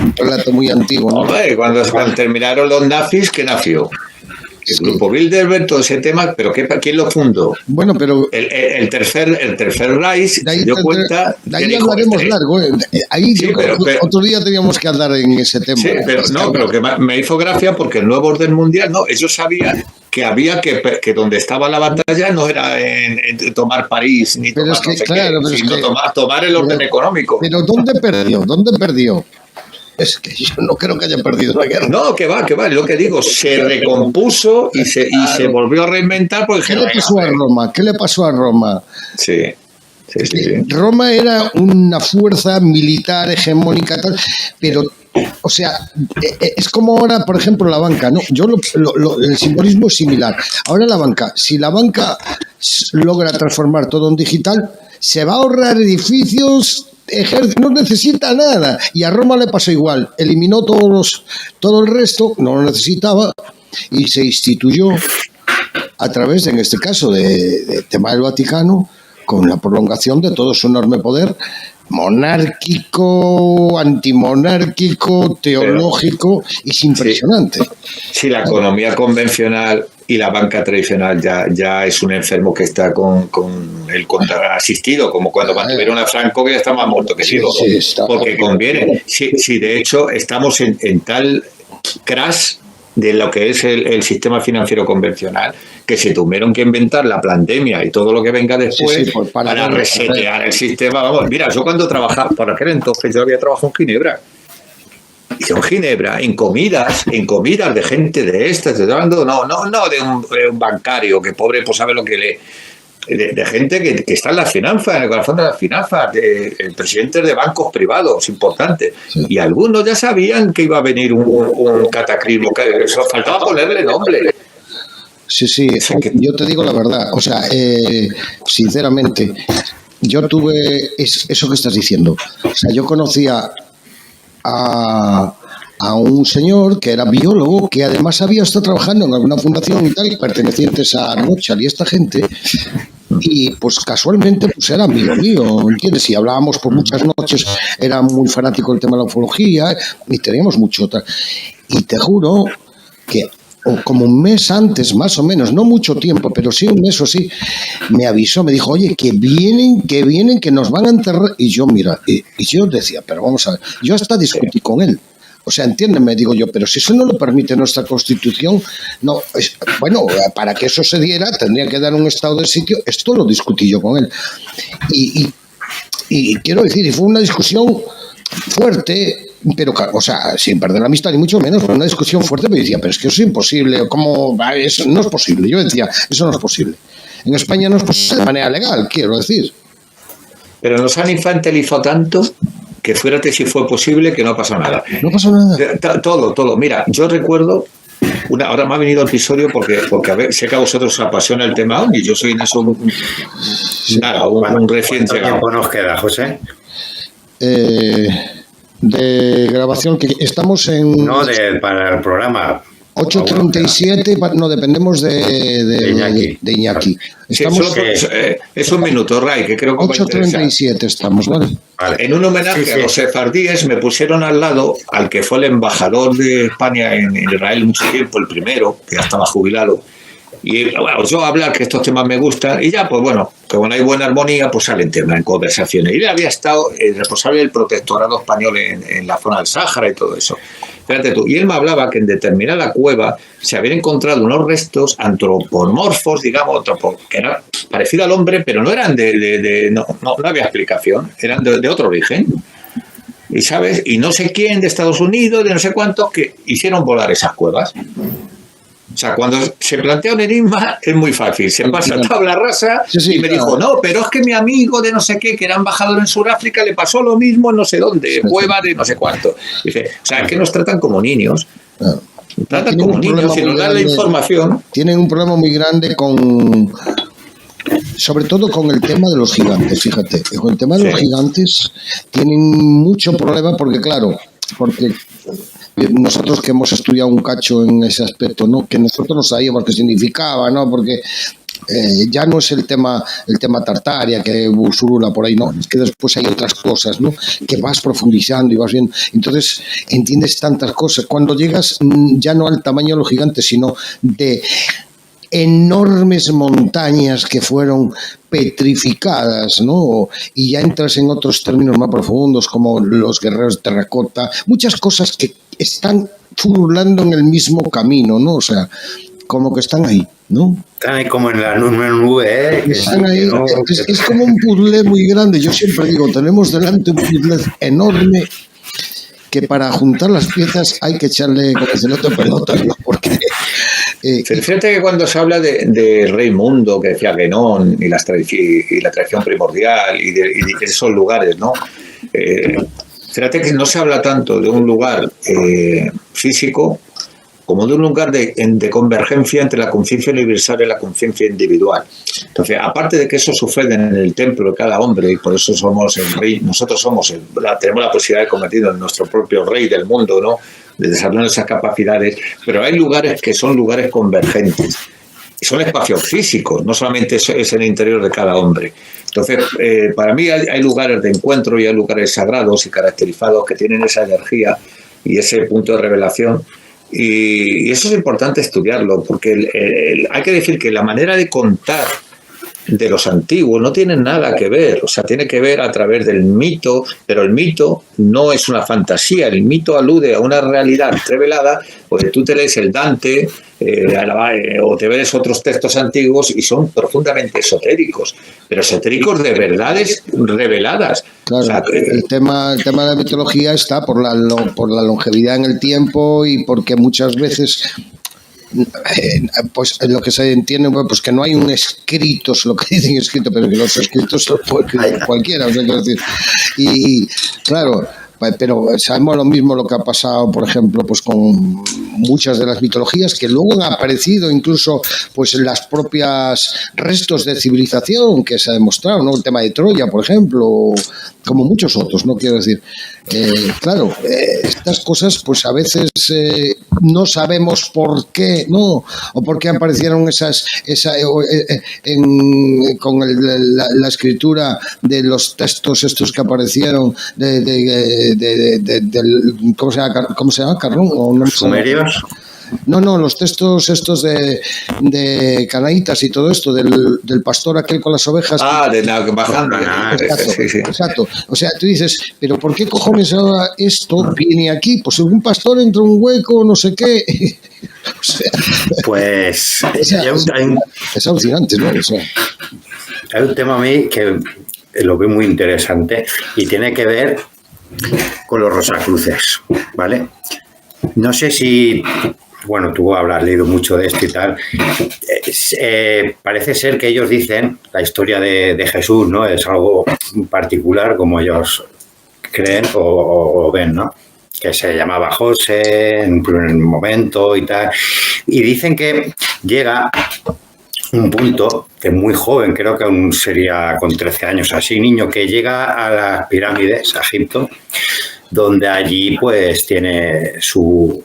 un relato muy antiguo, ¿no? Hombre, cuando terminaron los nazis, ¿qué nació? El grupo Bilderberg, todo ese tema, pero ¿quién lo fundó? Bueno, pero el tercer Reich se dio cuenta. De ahí hablaremos largo. Ahí sí, pero otro día teníamos que hablar en ese tema. Sí, pero que me hizo gracia porque el nuevo orden mundial, ellos sabían que había que donde estaba la batalla no era en tomar París ni tomar sino tomar el orden económico. Pero ¿dónde perdió? Es que yo no creo que haya perdido la guerra. No, que va, es lo que digo, se recompuso y se volvió a reinventar. Porque ¿Qué le pasó a Roma? Sí. Roma era una fuerza militar hegemónica, tal, pero, o sea, es como ahora, por ejemplo, la banca, ¿no? El simbolismo es similar. Ahora la banca, si la banca logra transformar todo en digital, se va a ahorrar edificios, no necesita nada. Y a Roma le pasó igual, eliminó todo el resto, no lo necesitaba, y se instituyó a través, en este caso, de tema del Vaticano, con la prolongación de todo su enorme poder monárquico, antimonárquico, teológico, y es impresionante. Sí, la economía convencional y la banca tradicional ya es un enfermo que está con el asistido, como cuando mantuvieron a Franco, que ya está más muerto que sigo. Porque conviene. Sí, de hecho, estamos en tal crash de lo que es el sistema financiero convencional, que se tuvieron que inventar la pandemia y todo lo que venga después para resetear el sistema. Vamos, mira, yo cuando trabajaba, por aquel entonces yo había trabajado en Ginebra. Y en Ginebra, en comidas de gente de estas, estoy hablando no de un bancario que pobre pues sabe lo que le... De gente que está en las finanzas, en el corazón de las finanzas, de presidentes de bancos privados importantes. Sí. Y algunos ya sabían que iba a venir un cataclismo, que solo faltaba ponerle nombre. Sí, yo te digo la verdad, o sea, sinceramente, yo tuve eso que estás diciendo. O sea, yo conocía a un señor que era biólogo, que además había estado trabajando en alguna fundación y tal, pertenecientes a Rothschild y esta gente, y pues casualmente pues era amigo mío, ¿entiendes? Y hablábamos por muchas noches, era muy fanático del tema de la ufología y teníamos mucho tal. Y te juro que como un mes antes, más o menos, no mucho tiempo, pero sí un mes o sí, me avisó, me dijo, oye, que vienen, que nos van a enterrar. Y yo, mira, y yo decía, pero vamos a ver, yo hasta discutí con él. O sea, entiéndeme, digo yo, pero si eso no lo permite nuestra Constitución, no, bueno, para que eso se diera tendría que dar un estado de sitio. Esto lo discutí yo con él. Y quiero decir, y fue una discusión fuerte, pero, o sea, sin perder la amistad ni mucho menos, fue una discusión fuerte, pero decía, pero es que eso es imposible, ¿cómo? Eso no es posible. Yo decía, eso no es posible. En España no es posible de manera legal, quiero decir. Pero nos han infantilizado tanto que fíjate si fue posible que no pasó nada. No pasó nada. Todo. Mira, yo recuerdo, ahora me ha venido el episodio porque a ver, sé que a vosotros os apasiona el tema y yo soy en eso un recién llegado. ¿Cuánto tiempo nos queda, José? De grabación, que estamos en... No, para el programa. 8:37, no, dependemos de Iñaki. Estamos, es un minuto, Ray, que creo que 8:37 estamos, ¿vale? En un homenaje a los sefardíes me pusieron al lado al que fue el embajador de España en Israel mucho tiempo, el primero, que ya estaba jubilado. Y bueno, yo hablar que estos temas me gustan y ya, pues bueno, que cuando hay buena armonía, pues salen temas en conversaciones. Y él había estado el responsable del protectorado español en la zona del Sáhara y todo eso. Fíjate tú, y él me hablaba que en determinada cueva se habían encontrado unos restos antropomorfos, digamos, que eran parecidos al hombre, pero no eran no había explicación, eran de otro origen. Y sabes, y no sé quién de Estados Unidos, de no sé cuántos, que hicieron volar esas cuevas. O sea, cuando se plantea un enigma es muy fácil, se pasa tabla rasa y me dijo, no, pero es que mi amigo de no sé qué, que era embajador en Sudáfrica, le pasó lo mismo en no sé dónde, cueva de no sé cuánto. Dice, o sea, es que nos tratan como niños. Tratan como niños y nos dan la información. Tienen un problema muy grande sobre todo con el tema de los gigantes, fíjate. Con el tema de los gigantes tienen mucho problema porque nosotros que hemos estudiado un cacho en ese aspecto, ¿no? Que nosotros no sabíamos qué significaba, ¿no? Porque ya no es el tema Tartaria que surula por ahí, no, es que después hay otras cosas, ¿no? Que vas profundizando y vas viendo, entonces entiendes tantas cosas cuando llegas ya no al tamaño de los gigantes, sino de enormes montañas que fueron petrificadas, ¿no? Y ya entras en otros términos más profundos como los guerreros de terracota, muchas cosas que están furulando en el mismo camino, ¿no? O sea, como que están ahí, ¿no? Están ahí como en la nube, ¿eh? Están ahí, es como un puzzle muy grande. Yo siempre digo, tenemos delante un puzzle enorme que para juntar las piezas hay que echarle con el celote pelotas, ¿no? Porque... fíjate que cuando se habla de Rey Mundo, que decía Genón, y la tradición primordial, y de esos lugares, ¿no? Fíjate que no se habla tanto de un lugar físico como de un lugar de convergencia entre la conciencia universal y la conciencia individual. Entonces, aparte de que eso sucede en el templo de cada hombre, y por eso somos el rey, nosotros tenemos la posibilidad de convertirnos en nuestro propio rey del mundo, ¿no? De desarrollar esas capacidades, pero hay lugares que son lugares convergentes. Y son espacios físicos, no solamente es el interior de cada hombre. Entonces, para mí hay lugares de encuentro y hay lugares sagrados y caracterizados que tienen esa energía y ese punto de revelación. Y eso es importante estudiarlo, porque hay que decir que la manera de contar de los antiguos no tiene nada que ver, o sea, tiene que ver a través del mito, pero el mito no es una fantasía, el mito alude a una realidad revelada, porque tú te lees el Dante o te ves otros textos antiguos y son profundamente esotéricos, pero esotéricos de verdades reveladas. Claro, o sea, el tema de la mitología está por la longevidad en el tiempo y porque muchas veces... pues lo que se entiende pues que no hay un escrito, es lo que dicen escrito, pero que los escritos los puede escribir cualquiera, o sea, quiero decir, y claro, pero sabemos lo mismo lo que ha pasado, por ejemplo, pues con muchas de las mitologías que luego han aparecido incluso pues en las propias restos de civilización que se ha demostrado, ¿no? El tema de Troya, por ejemplo, como muchos otros, ¿no? Quiero decir, claro, estas cosas pues a veces no sabemos por qué, ¿no? O por qué aparecieron con la escritura de los textos estos que aparecieron ¿cómo se llama? ¿Carrón? ¿O no? ¿Sumerios? No, los textos estos de Canaítas y todo esto, del pastor aquel con las ovejas. De la bajando. Exacto. O sea, tú dices, pero ¿por qué cojones ahora esto viene aquí? Pues un pastor entra un hueco, no sé qué. O sea, pues es alucinante, ¿no? O sea, hay un tema a mí que lo veo muy interesante y tiene que ver con los Rosacruces, ¿vale? No sé si, bueno, tú habrás leído mucho de esto y tal. Parece ser que ellos dicen, la historia de Jesús, ¿no? Es algo particular, como ellos creen o ven, ¿no? Que se llamaba José en un primer momento y tal. Y dicen que llega un punto de muy joven, creo que aún sería con 13 años así, niño, que llega a las pirámides, a Egipto, donde allí pues tiene su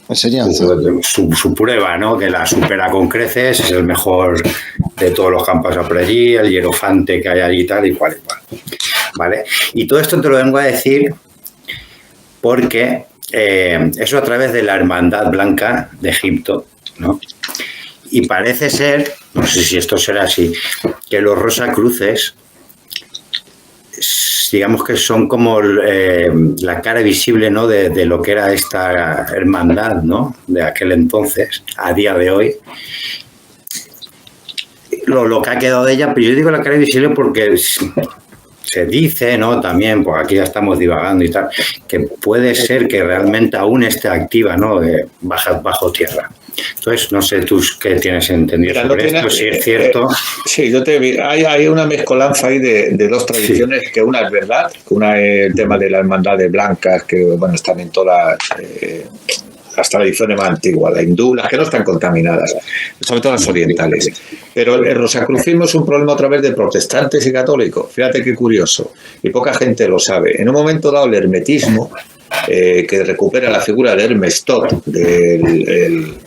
enseñanza, su prueba, ¿no? Que la supera con creces, es el mejor de todos los campos por allí, el hierofante que hay allí, tal y cual, ¿vale? Y todo esto te lo vengo a decir porque eso a través de la Hermandad Blanca de Egipto, ¿no? Y parece ser, no sé si esto será así, que los Rosacruces, digamos que son como la cara visible, ¿no? de lo que era esta hermandad, ¿no? De aquel entonces, a día de hoy. Lo que ha quedado de ella, pero yo digo la cara visible porque se dice, ¿no? También, pues aquí ya estamos divagando y tal, que puede ser que realmente aún esté activa, ¿no? Bajo tierra. Entonces, no sé tú qué tienes entendido sobre esto, si es cierto. Sí, hay una mezcolanza ahí de dos tradiciones, que una es verdad, una es el tema de las hermandades blancas, que bueno, están en todas las tradiciones más antiguas, la hindú, las que no están contaminadas, sobre todo las orientales. Pero el rosacrucismo es un problema otra vez de protestantes y católicos. Fíjate qué curioso, y poca gente lo sabe. En un momento dado, el hermetismo, que recupera la figura de Hermes Tot, del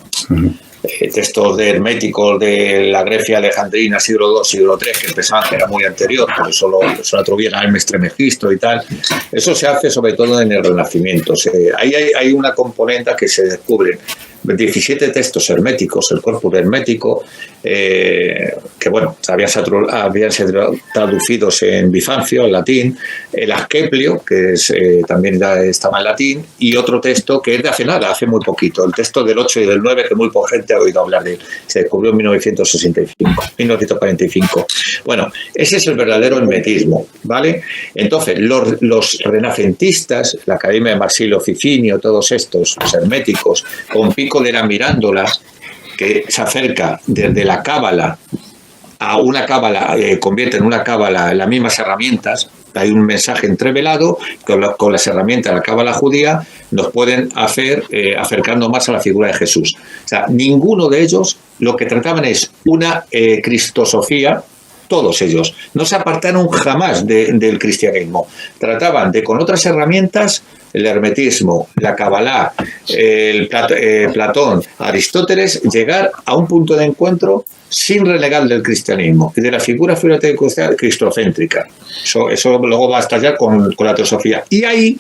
textos de herméticos de la Grecia alejandrina, siglo II, siglo III, que pensaban que era muy anterior, por eso lo atribuyen a Hermes Trismegisto y tal. Eso se hace sobre todo en el Renacimiento. Ahí hay una componente que se descubre 17 textos herméticos, el corpus hermético, que bueno, habían sido traducidos en Bizancio, en latín, el Asclepios, que también estaba en latín, y otro texto que es de hace nada, hace muy poquito, el texto del 8 y del 9, que muy poca gente ha oído hablar de él. Se descubrió en 1945. Bueno, ese es el verdadero hermetismo, ¿vale? Entonces, los renacentistas, la Academia de Marsilio Ficinio, todos estos, los herméticos, con Pico de la Mirándola, que se acerca desde la cábala a una cábala, convierte en una cábala las mismas herramientas. Hay un mensaje entrevelado con las herramientas de la cábala judía, nos pueden hacer acercando más a la figura de Jesús. O sea, ninguno de ellos lo que trataban es una cristosofía. Todos ellos no se apartaron jamás del cristianismo. Trataban de, con otras herramientas, el hermetismo, la Kabbalah, Platón, Aristóteles, llegar a un punto de encuentro sin renegar del cristianismo y de la figura cristocéntrica. Eso luego va a estallar con la teosofía. Y ahí,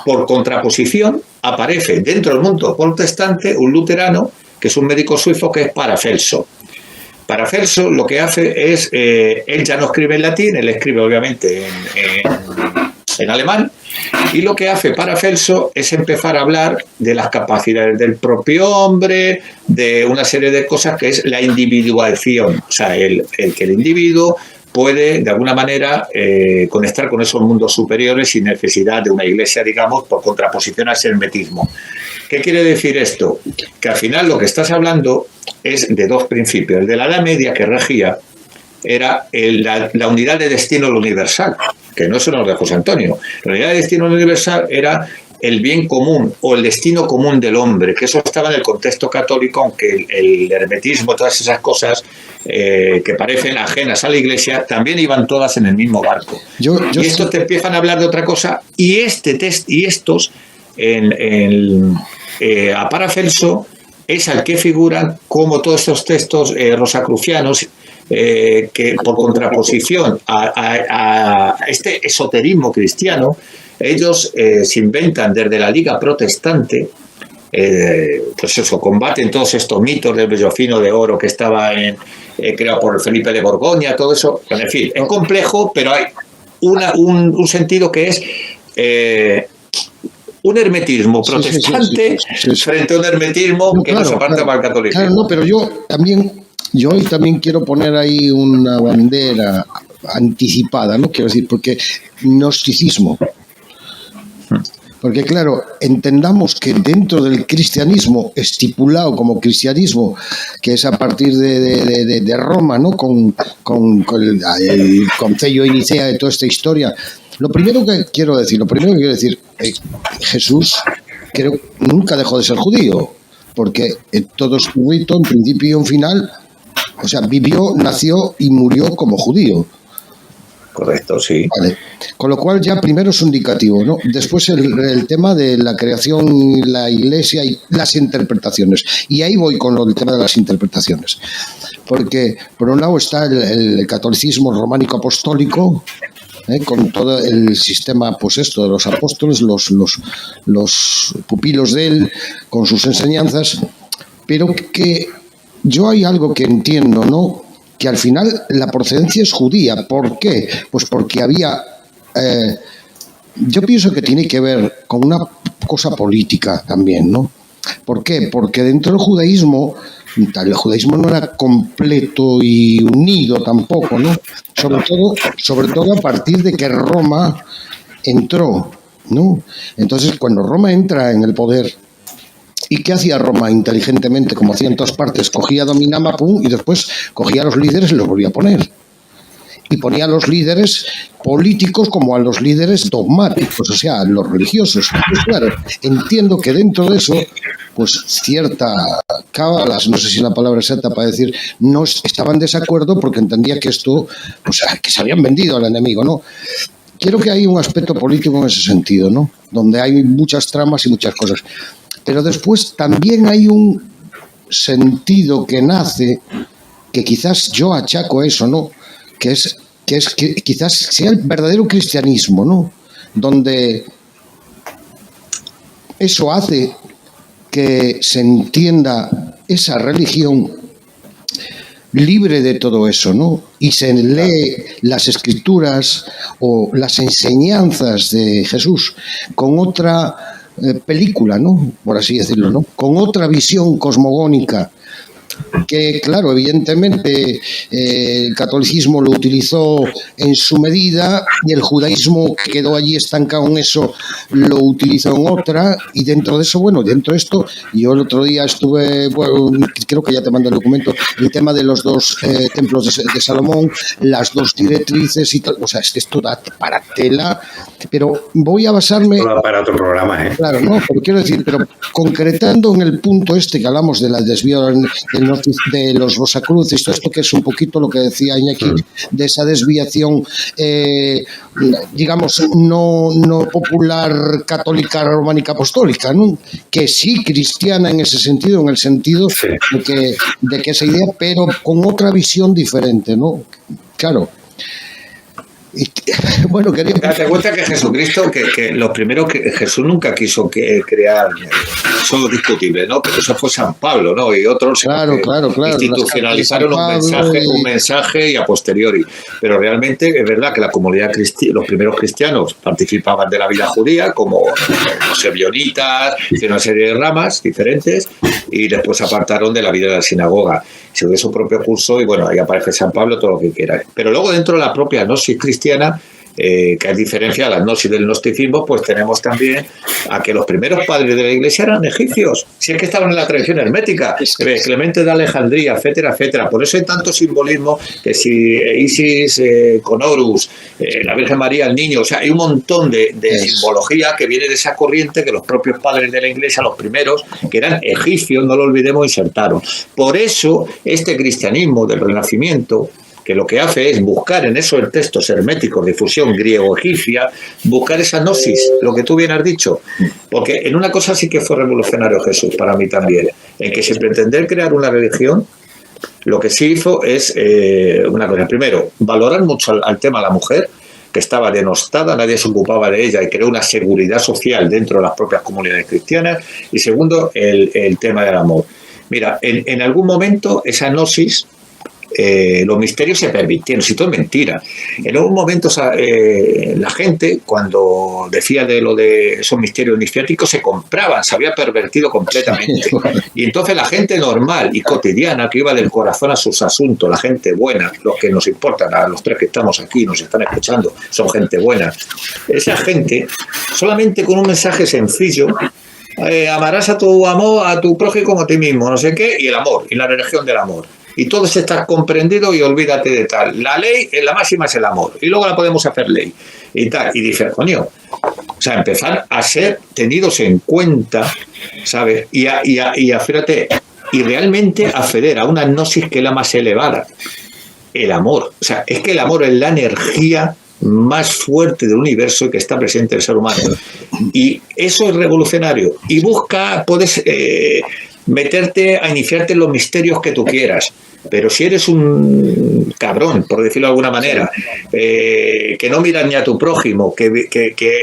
por contraposición, aparece dentro del mundo protestante un luterano, que es un médico suizo, que es Paracelso. Paracelso lo que hace es, él ya no escribe en latín, él escribe obviamente en alemán, y lo que hace Paracelso es empezar a hablar de las capacidades del propio hombre, de una serie de cosas que es la individuación, o sea, el que el individuo puede de alguna manera conectar con esos mundos superiores sin necesidad de una iglesia, digamos, por contraposición a ese hermetismo. ¿Qué quiere decir esto? Que al final lo que estás hablando es de dos principios. El de la Edad Media, que regía, era la unidad de destino universal, que no eso nos de José Antonio. La unidad de destino universal era el bien común o el destino común del hombre, que eso estaba en el contexto católico, aunque el hermetismo, todas esas cosas que parecen ajenas a la iglesia, también iban todas en el mismo barco. Y estos te empiezan a hablar de otra cosa, y estos a Paracelso es al que figuran como todos estos textos rosacrucianos, que por contraposición a este esoterismo cristiano, ellos se inventan desde la Liga Protestante pues eso, combaten todos estos mitos del bellofino de oro que estaba creado por Felipe de Borgoña, todo eso. En fin, es complejo, pero hay un sentido que es un hermetismo protestante frente a un hermetismo que nos aparta para el catolicismo. Claro, no, pero yo hoy también quiero poner ahí una bandera anticipada, ¿no? Quiero decir, porque gnosticismo. Porque claro, entendamos que dentro del cristianismo estipulado como cristianismo, que es a partir de Roma, ¿no? Con el Concilio Nicea de toda esta historia, lo primero que quiero decir, Jesús creo nunca dejó de ser judío, porque todo su rito, en principio y en final, o sea, vivió, nació y murió como judío. Correcto, sí. Vale. Con lo cual ya primero es un indicativo, ¿no? Después el tema de la creación, la iglesia y las interpretaciones. Y ahí voy con el tema de las interpretaciones. Porque por un lado está el catolicismo románico apostólico, con todo el sistema, pues esto, de los apóstoles, los pupilos de él, con sus enseñanzas, pero que yo hay algo que entiendo, ¿no? Que al final la procedencia es judía. ¿Por qué? Pues porque había... yo pienso que tiene que ver con una cosa política también, ¿no? ¿Por qué? Porque dentro del judaísmo, el judaísmo no era completo y unido tampoco, ¿no? Sobre todo a partir de que Roma entró, ¿no? Entonces, cuando Roma entra en el poder, ¿y qué hacía Roma inteligentemente, como hacía en todas partes? Cogía, dominaba, pum, y después cogía a los líderes y los volvía a poner. Y ponía a los líderes políticos como a los líderes dogmáticos, o sea, a los religiosos. Pues claro, entiendo que dentro de eso, pues cierta cábalas, no sé si la palabra exacta para decir, no estaban en desacuerdo porque entendía que esto, pues que se habían vendido al enemigo, ¿no? Quiero que haya un aspecto político en ese sentido, ¿no? Donde hay muchas tramas y muchas cosas. Pero después también hay un sentido que nace, que quizás yo achaco eso, ¿no? Que quizás sea el verdadero cristianismo, ¿no? Donde eso hace que se entienda esa religión libre de todo eso, ¿no? Y se lee las escrituras o las enseñanzas de Jesús con otra película, ¿no? Por así decirlo, ¿no? Con otra visión cosmogónica, que claro, evidentemente el catolicismo lo utilizó en su medida y el judaísmo que quedó allí estancado en eso lo utilizó en otra, y dentro de eso, bueno, dentro de esto, yo el otro día estuve, bueno, creo que ya te mandé el documento, el tema de los dos templos de Salomón, las dos directrices y tal, o sea, es que esto da para tela, pero voy a basarme... Para otro programa, ¿eh? Claro, no, pero quiero decir, pero concretando en el punto este que hablamos de la desviación de los Rosacruces, todo esto que es un poquito lo que decía Iñaki, de esa desviación, digamos, no popular, católica, románica, apostólica, ¿no? Que sí cristiana en ese sentido, en el sentido de que esa idea, pero con otra visión diferente, ¿no? Claro. Bueno, quería... Date cuenta que Jesucristo, que lo primero que Jesús nunca quiso crear, eso es discutible, ¿no? Pero eso fue San Pablo, ¿no? Y otros claro. institucionalizaron un mensaje y a posteriori. Pero realmente es verdad que la comunidad los primeros cristianos participaban de la vida judía, como los ebionitas, de una serie de ramas diferentes, y después se apartaron de la vida de la sinagoga. Siguió su propio curso y bueno, ahí aparece San Pablo, todo lo que quiera. Pero luego dentro de la propia gnosis cristiana, que es diferencia a la gnosis del gnosticismo, pues tenemos también a que los primeros padres de la Iglesia eran egipcios. Si es que estaban en la tradición hermética, Clemente de Alejandría, etcétera, etcétera. Por eso hay tanto simbolismo, que si Isis con Horus, la Virgen María, el niño, o sea, hay un montón de simbología que viene de esa corriente que los propios padres de la Iglesia, los primeros, que eran egipcios, no lo olvidemos, insertaron. Por eso este cristianismo del Renacimiento, que lo que hace es buscar en esos textos herméticos de fusión griego-egipcia, buscar esa gnosis, lo que tú bien has dicho. Porque en una cosa sí que fue revolucionario Jesús, para mí también, en que sin pretender crear una religión, lo que sí hizo es una cosa. Primero, valorar mucho al tema de la mujer, que estaba denostada, nadie se ocupaba de ella y creó una seguridad social dentro de las propias comunidades cristianas. Y segundo, el tema del amor. Mira, en algún momento esa gnosis, los misterios se permitieron, si todo es mentira. En algún momento la gente, cuando decía de lo de esos misterios iniciáticos, se compraban, se había pervertido completamente. Y entonces la gente normal y cotidiana, que iba del corazón a sus asuntos, la gente buena, los que nos importan, a los tres que estamos aquí, nos están escuchando, son gente buena. Esa gente, solamente con un mensaje sencillo, amarás a tu prójimo como a ti mismo, no sé qué, y el amor, y la religión del amor. Y todo se está comprendido y olvídate de tal. La ley, la máxima es el amor. Y luego la podemos hacer ley. Y tal. Y dice, coño, o sea, empezar a ser tenidos en cuenta, ¿sabes? Y fíjate, y realmente acceder a una gnosis que es la más elevada. El amor. O sea, es que el amor es la energía más fuerte del universo y que está presente en el ser humano. Y eso es revolucionario. Y puedes meterte a iniciarte en los misterios que tú quieras, pero si eres un cabrón, por decirlo de alguna manera, que no miras ni a tu prójimo, que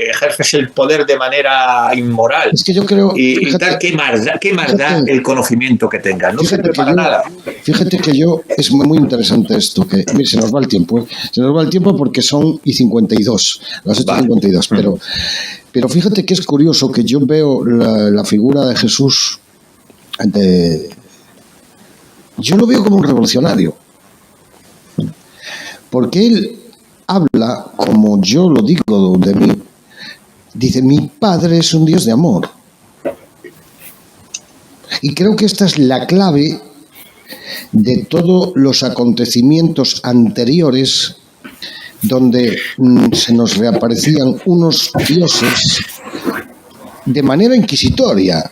ejerces el poder de manera inmoral, es que yo creo, y tal, ¿qué más da el conocimiento que tengas? No sirve para nada. Fíjate que es muy interesante esto, que mire, se nos va el tiempo, se nos va el tiempo porque son y 52, las 8:52, pero fíjate que es curioso que yo veo la figura de Jesús. Yo lo veo como un revolucionario, porque él habla, como yo lo digo de mí, dice, mi Padre es un Dios de amor. Y creo que esta es la clave de todos los acontecimientos anteriores donde se nos reaparecían unos dioses de manera inquisitoria,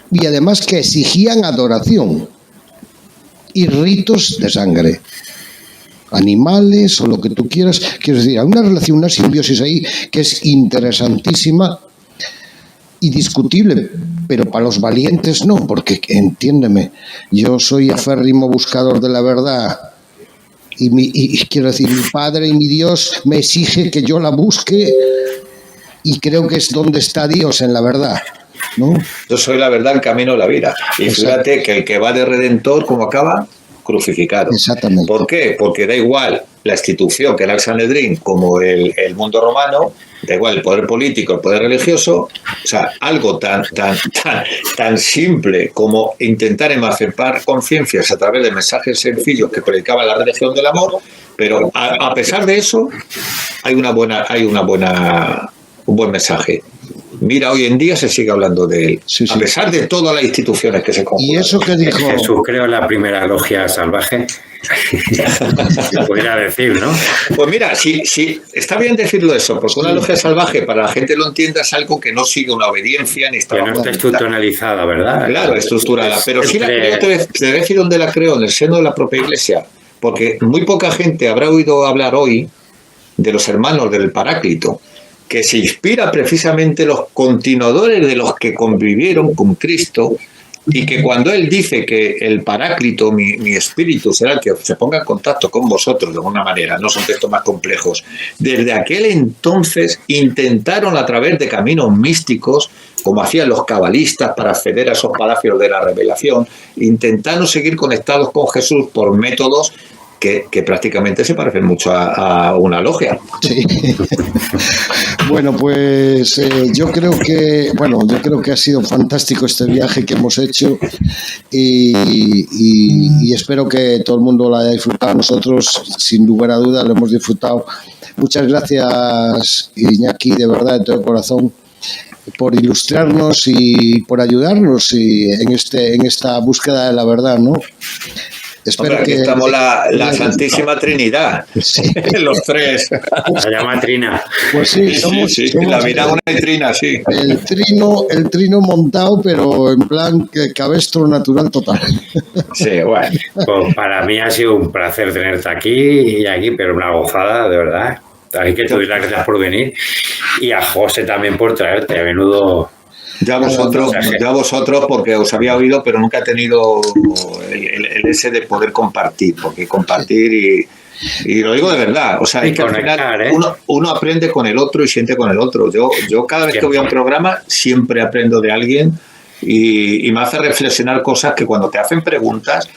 y además que exigían adoración y ritos de sangre, animales o lo que tú quieras. Quiero decir, hay una relación, una simbiosis ahí que es interesantísima y discutible, pero para los valientes no, porque entiéndeme, yo soy aférrimo buscador de la verdad y quiero decir, mi Padre y mi Dios me exige que yo la busque, y creo que es donde está Dios, en la verdad, ¿no? Yo soy la verdad, el camino de la vida. Y fíjate que el que va de redentor, ¿cómo acaba? Crucificado. Exactamente. ¿Por qué? Porque da igual la institución, que era el Sanedrín, como el mundo romano, da igual el poder político, el poder religioso. O sea, algo tan simple como intentar emancipar conciencias a través de mensajes sencillos que predicaban la religión del amor, pero a pesar de eso hay un buen mensaje. Mira, hoy en día se sigue hablando de él, sí. A pesar de todas las instituciones que se conjugan. ¿Y eso que dijo? Jesús creó la primera logia salvaje. Se pudiera decir, ¿no? Pues mira, sí, está bien decirlo eso, porque una logia salvaje, para la gente lo entienda, es algo que no sigue una obediencia ni está. Que no está estructuralizada, ¿verdad? Claro, estructurada. Pero sí la creo, te voy a decir dónde la creo, en el seno de la propia Iglesia. Porque muy poca gente habrá oído hablar hoy de los hermanos del Paráclito, que se inspira precisamente los continuadores de los que convivieron con Cristo, y que cuando él dice que el Paráclito, mi espíritu, será el que se ponga en contacto con vosotros de alguna manera, no son textos más complejos, desde aquel entonces intentaron a través de caminos místicos, como hacían los cabalistas para acceder a esos palacios de la revelación, intentaron seguir conectados con Jesús por métodos que prácticamente se parecen mucho a una logia. Sí. Bueno, pues yo creo que ha sido fantástico este viaje que hemos hecho, y espero que todo el mundo lo haya disfrutado. Nosotros, sin lugar a dudas, lo hemos disfrutado. Muchas gracias, Iñaki, de verdad, de todo corazón, por ilustrarnos y por ayudarnos en esta búsqueda de la verdad, ¿no? Espero que estamos la Santísima Trinidad, sí. Los tres. La llama Trina. Pues sí, somos la mirada una trina, sí. El trino montado, pero en plan cabestro natural total. Sí, bueno. Pues para mí ha sido un placer tenerte aquí, pero una gozada, de verdad. Hay que te doy las gracias por venir, y a José también por traerte. A menudo. Ya vosotros, porque os había oído, pero nunca he tenido el ese de poder compartir, porque compartir Y lo digo de verdad. O sea, es que conectar, al final uno aprende con el otro y siente con el otro. Yo cada vez que voy a un programa siempre aprendo de alguien y me hace reflexionar cosas que cuando te hacen preguntas,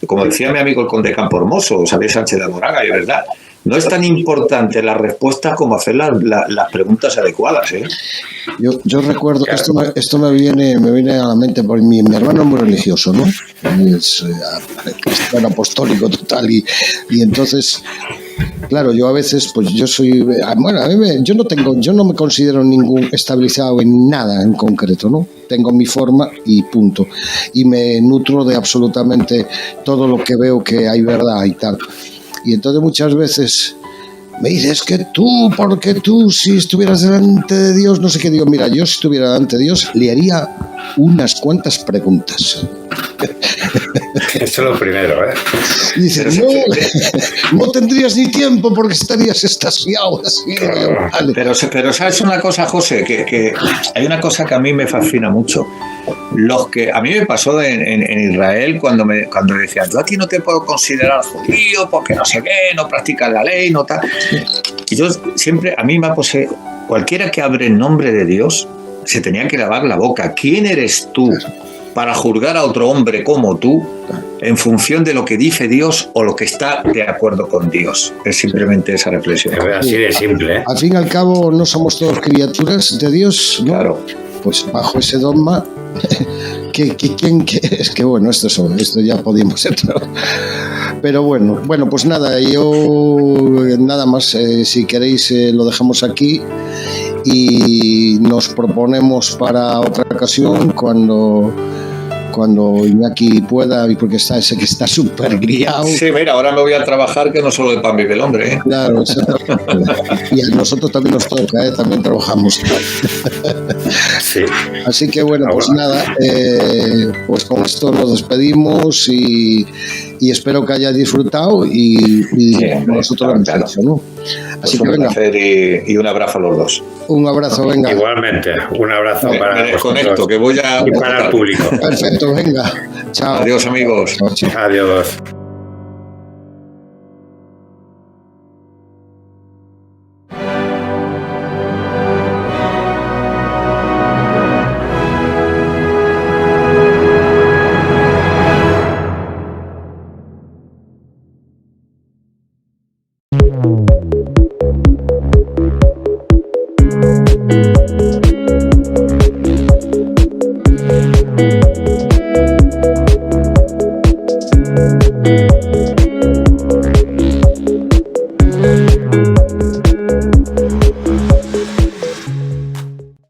como decía mi amigo el conde Campo Hermoso, Xavier Sánchez de Moraga, y es verdad, no es tan importante las respuestas como hacer las preguntas adecuadas, ¿eh? Yo recuerdo, esto me viene a la mente, porque mi hermano es muy religioso, ¿no? Es cristiano apostólico total, y entonces, claro, yo a veces, pues yo soy, bueno, yo no me considero ningún estabilizado en nada en concreto, ¿no? Tengo mi forma y punto. Y me nutro de absolutamente todo lo que veo que hay verdad y tal. Y entonces muchas veces me dices que porque tú si estuvieras delante de Dios, no sé qué, digo, mira, yo si estuviera delante de Dios le haría unas cuantas preguntas. Eso es lo primero, ¿eh? Y dices, no tendrías ni tiempo porque estarías extasiado así. Vale. Pero sabes una cosa, José, que hay una cosa que a mí me fascina mucho. A mí me pasó en Israel cuando decían, yo aquí no te puedo considerar judío porque no sé qué, no practicas la ley, no tal. Y yo siempre, a mí me posee, cualquiera que hable en nombre de Dios se tenía que lavar la boca. ¿Quién eres tú para juzgar a otro hombre como tú en función de lo que dice Dios o lo que está de acuerdo con Dios? Es simplemente esa reflexión. Así de simple, ¿eh? Al fin y al cabo no somos todos criaturas de Dios, ¿no? Claro. Pues bajo ese dogma, es que bueno, esto ya podíamos entrar. Pero bueno, pues nada, nada más, si queréis lo dejamos aquí y nos proponemos para otra ocasión cuando Iñaki pueda, y porque sé que está súper griado. Sí, mira, ahora me voy a trabajar, que no solo de pan vive el hombre, ¿eh? Claro, y a nosotros también nos toca, ¿eh? También trabajamos. Sí. Así que bueno, pues nada, pues con esto nos despedimos y espero que hayáis disfrutado y nosotros lo hemos hecho, ¿no? Así pues que venga. Y un abrazo a los dos. Un abrazo, venga. Igualmente, un abrazo para me desconecto, que voy a... y para el público. Perfecto, venga. Chao. Adiós, amigos. Chao. Adiós. Thank you.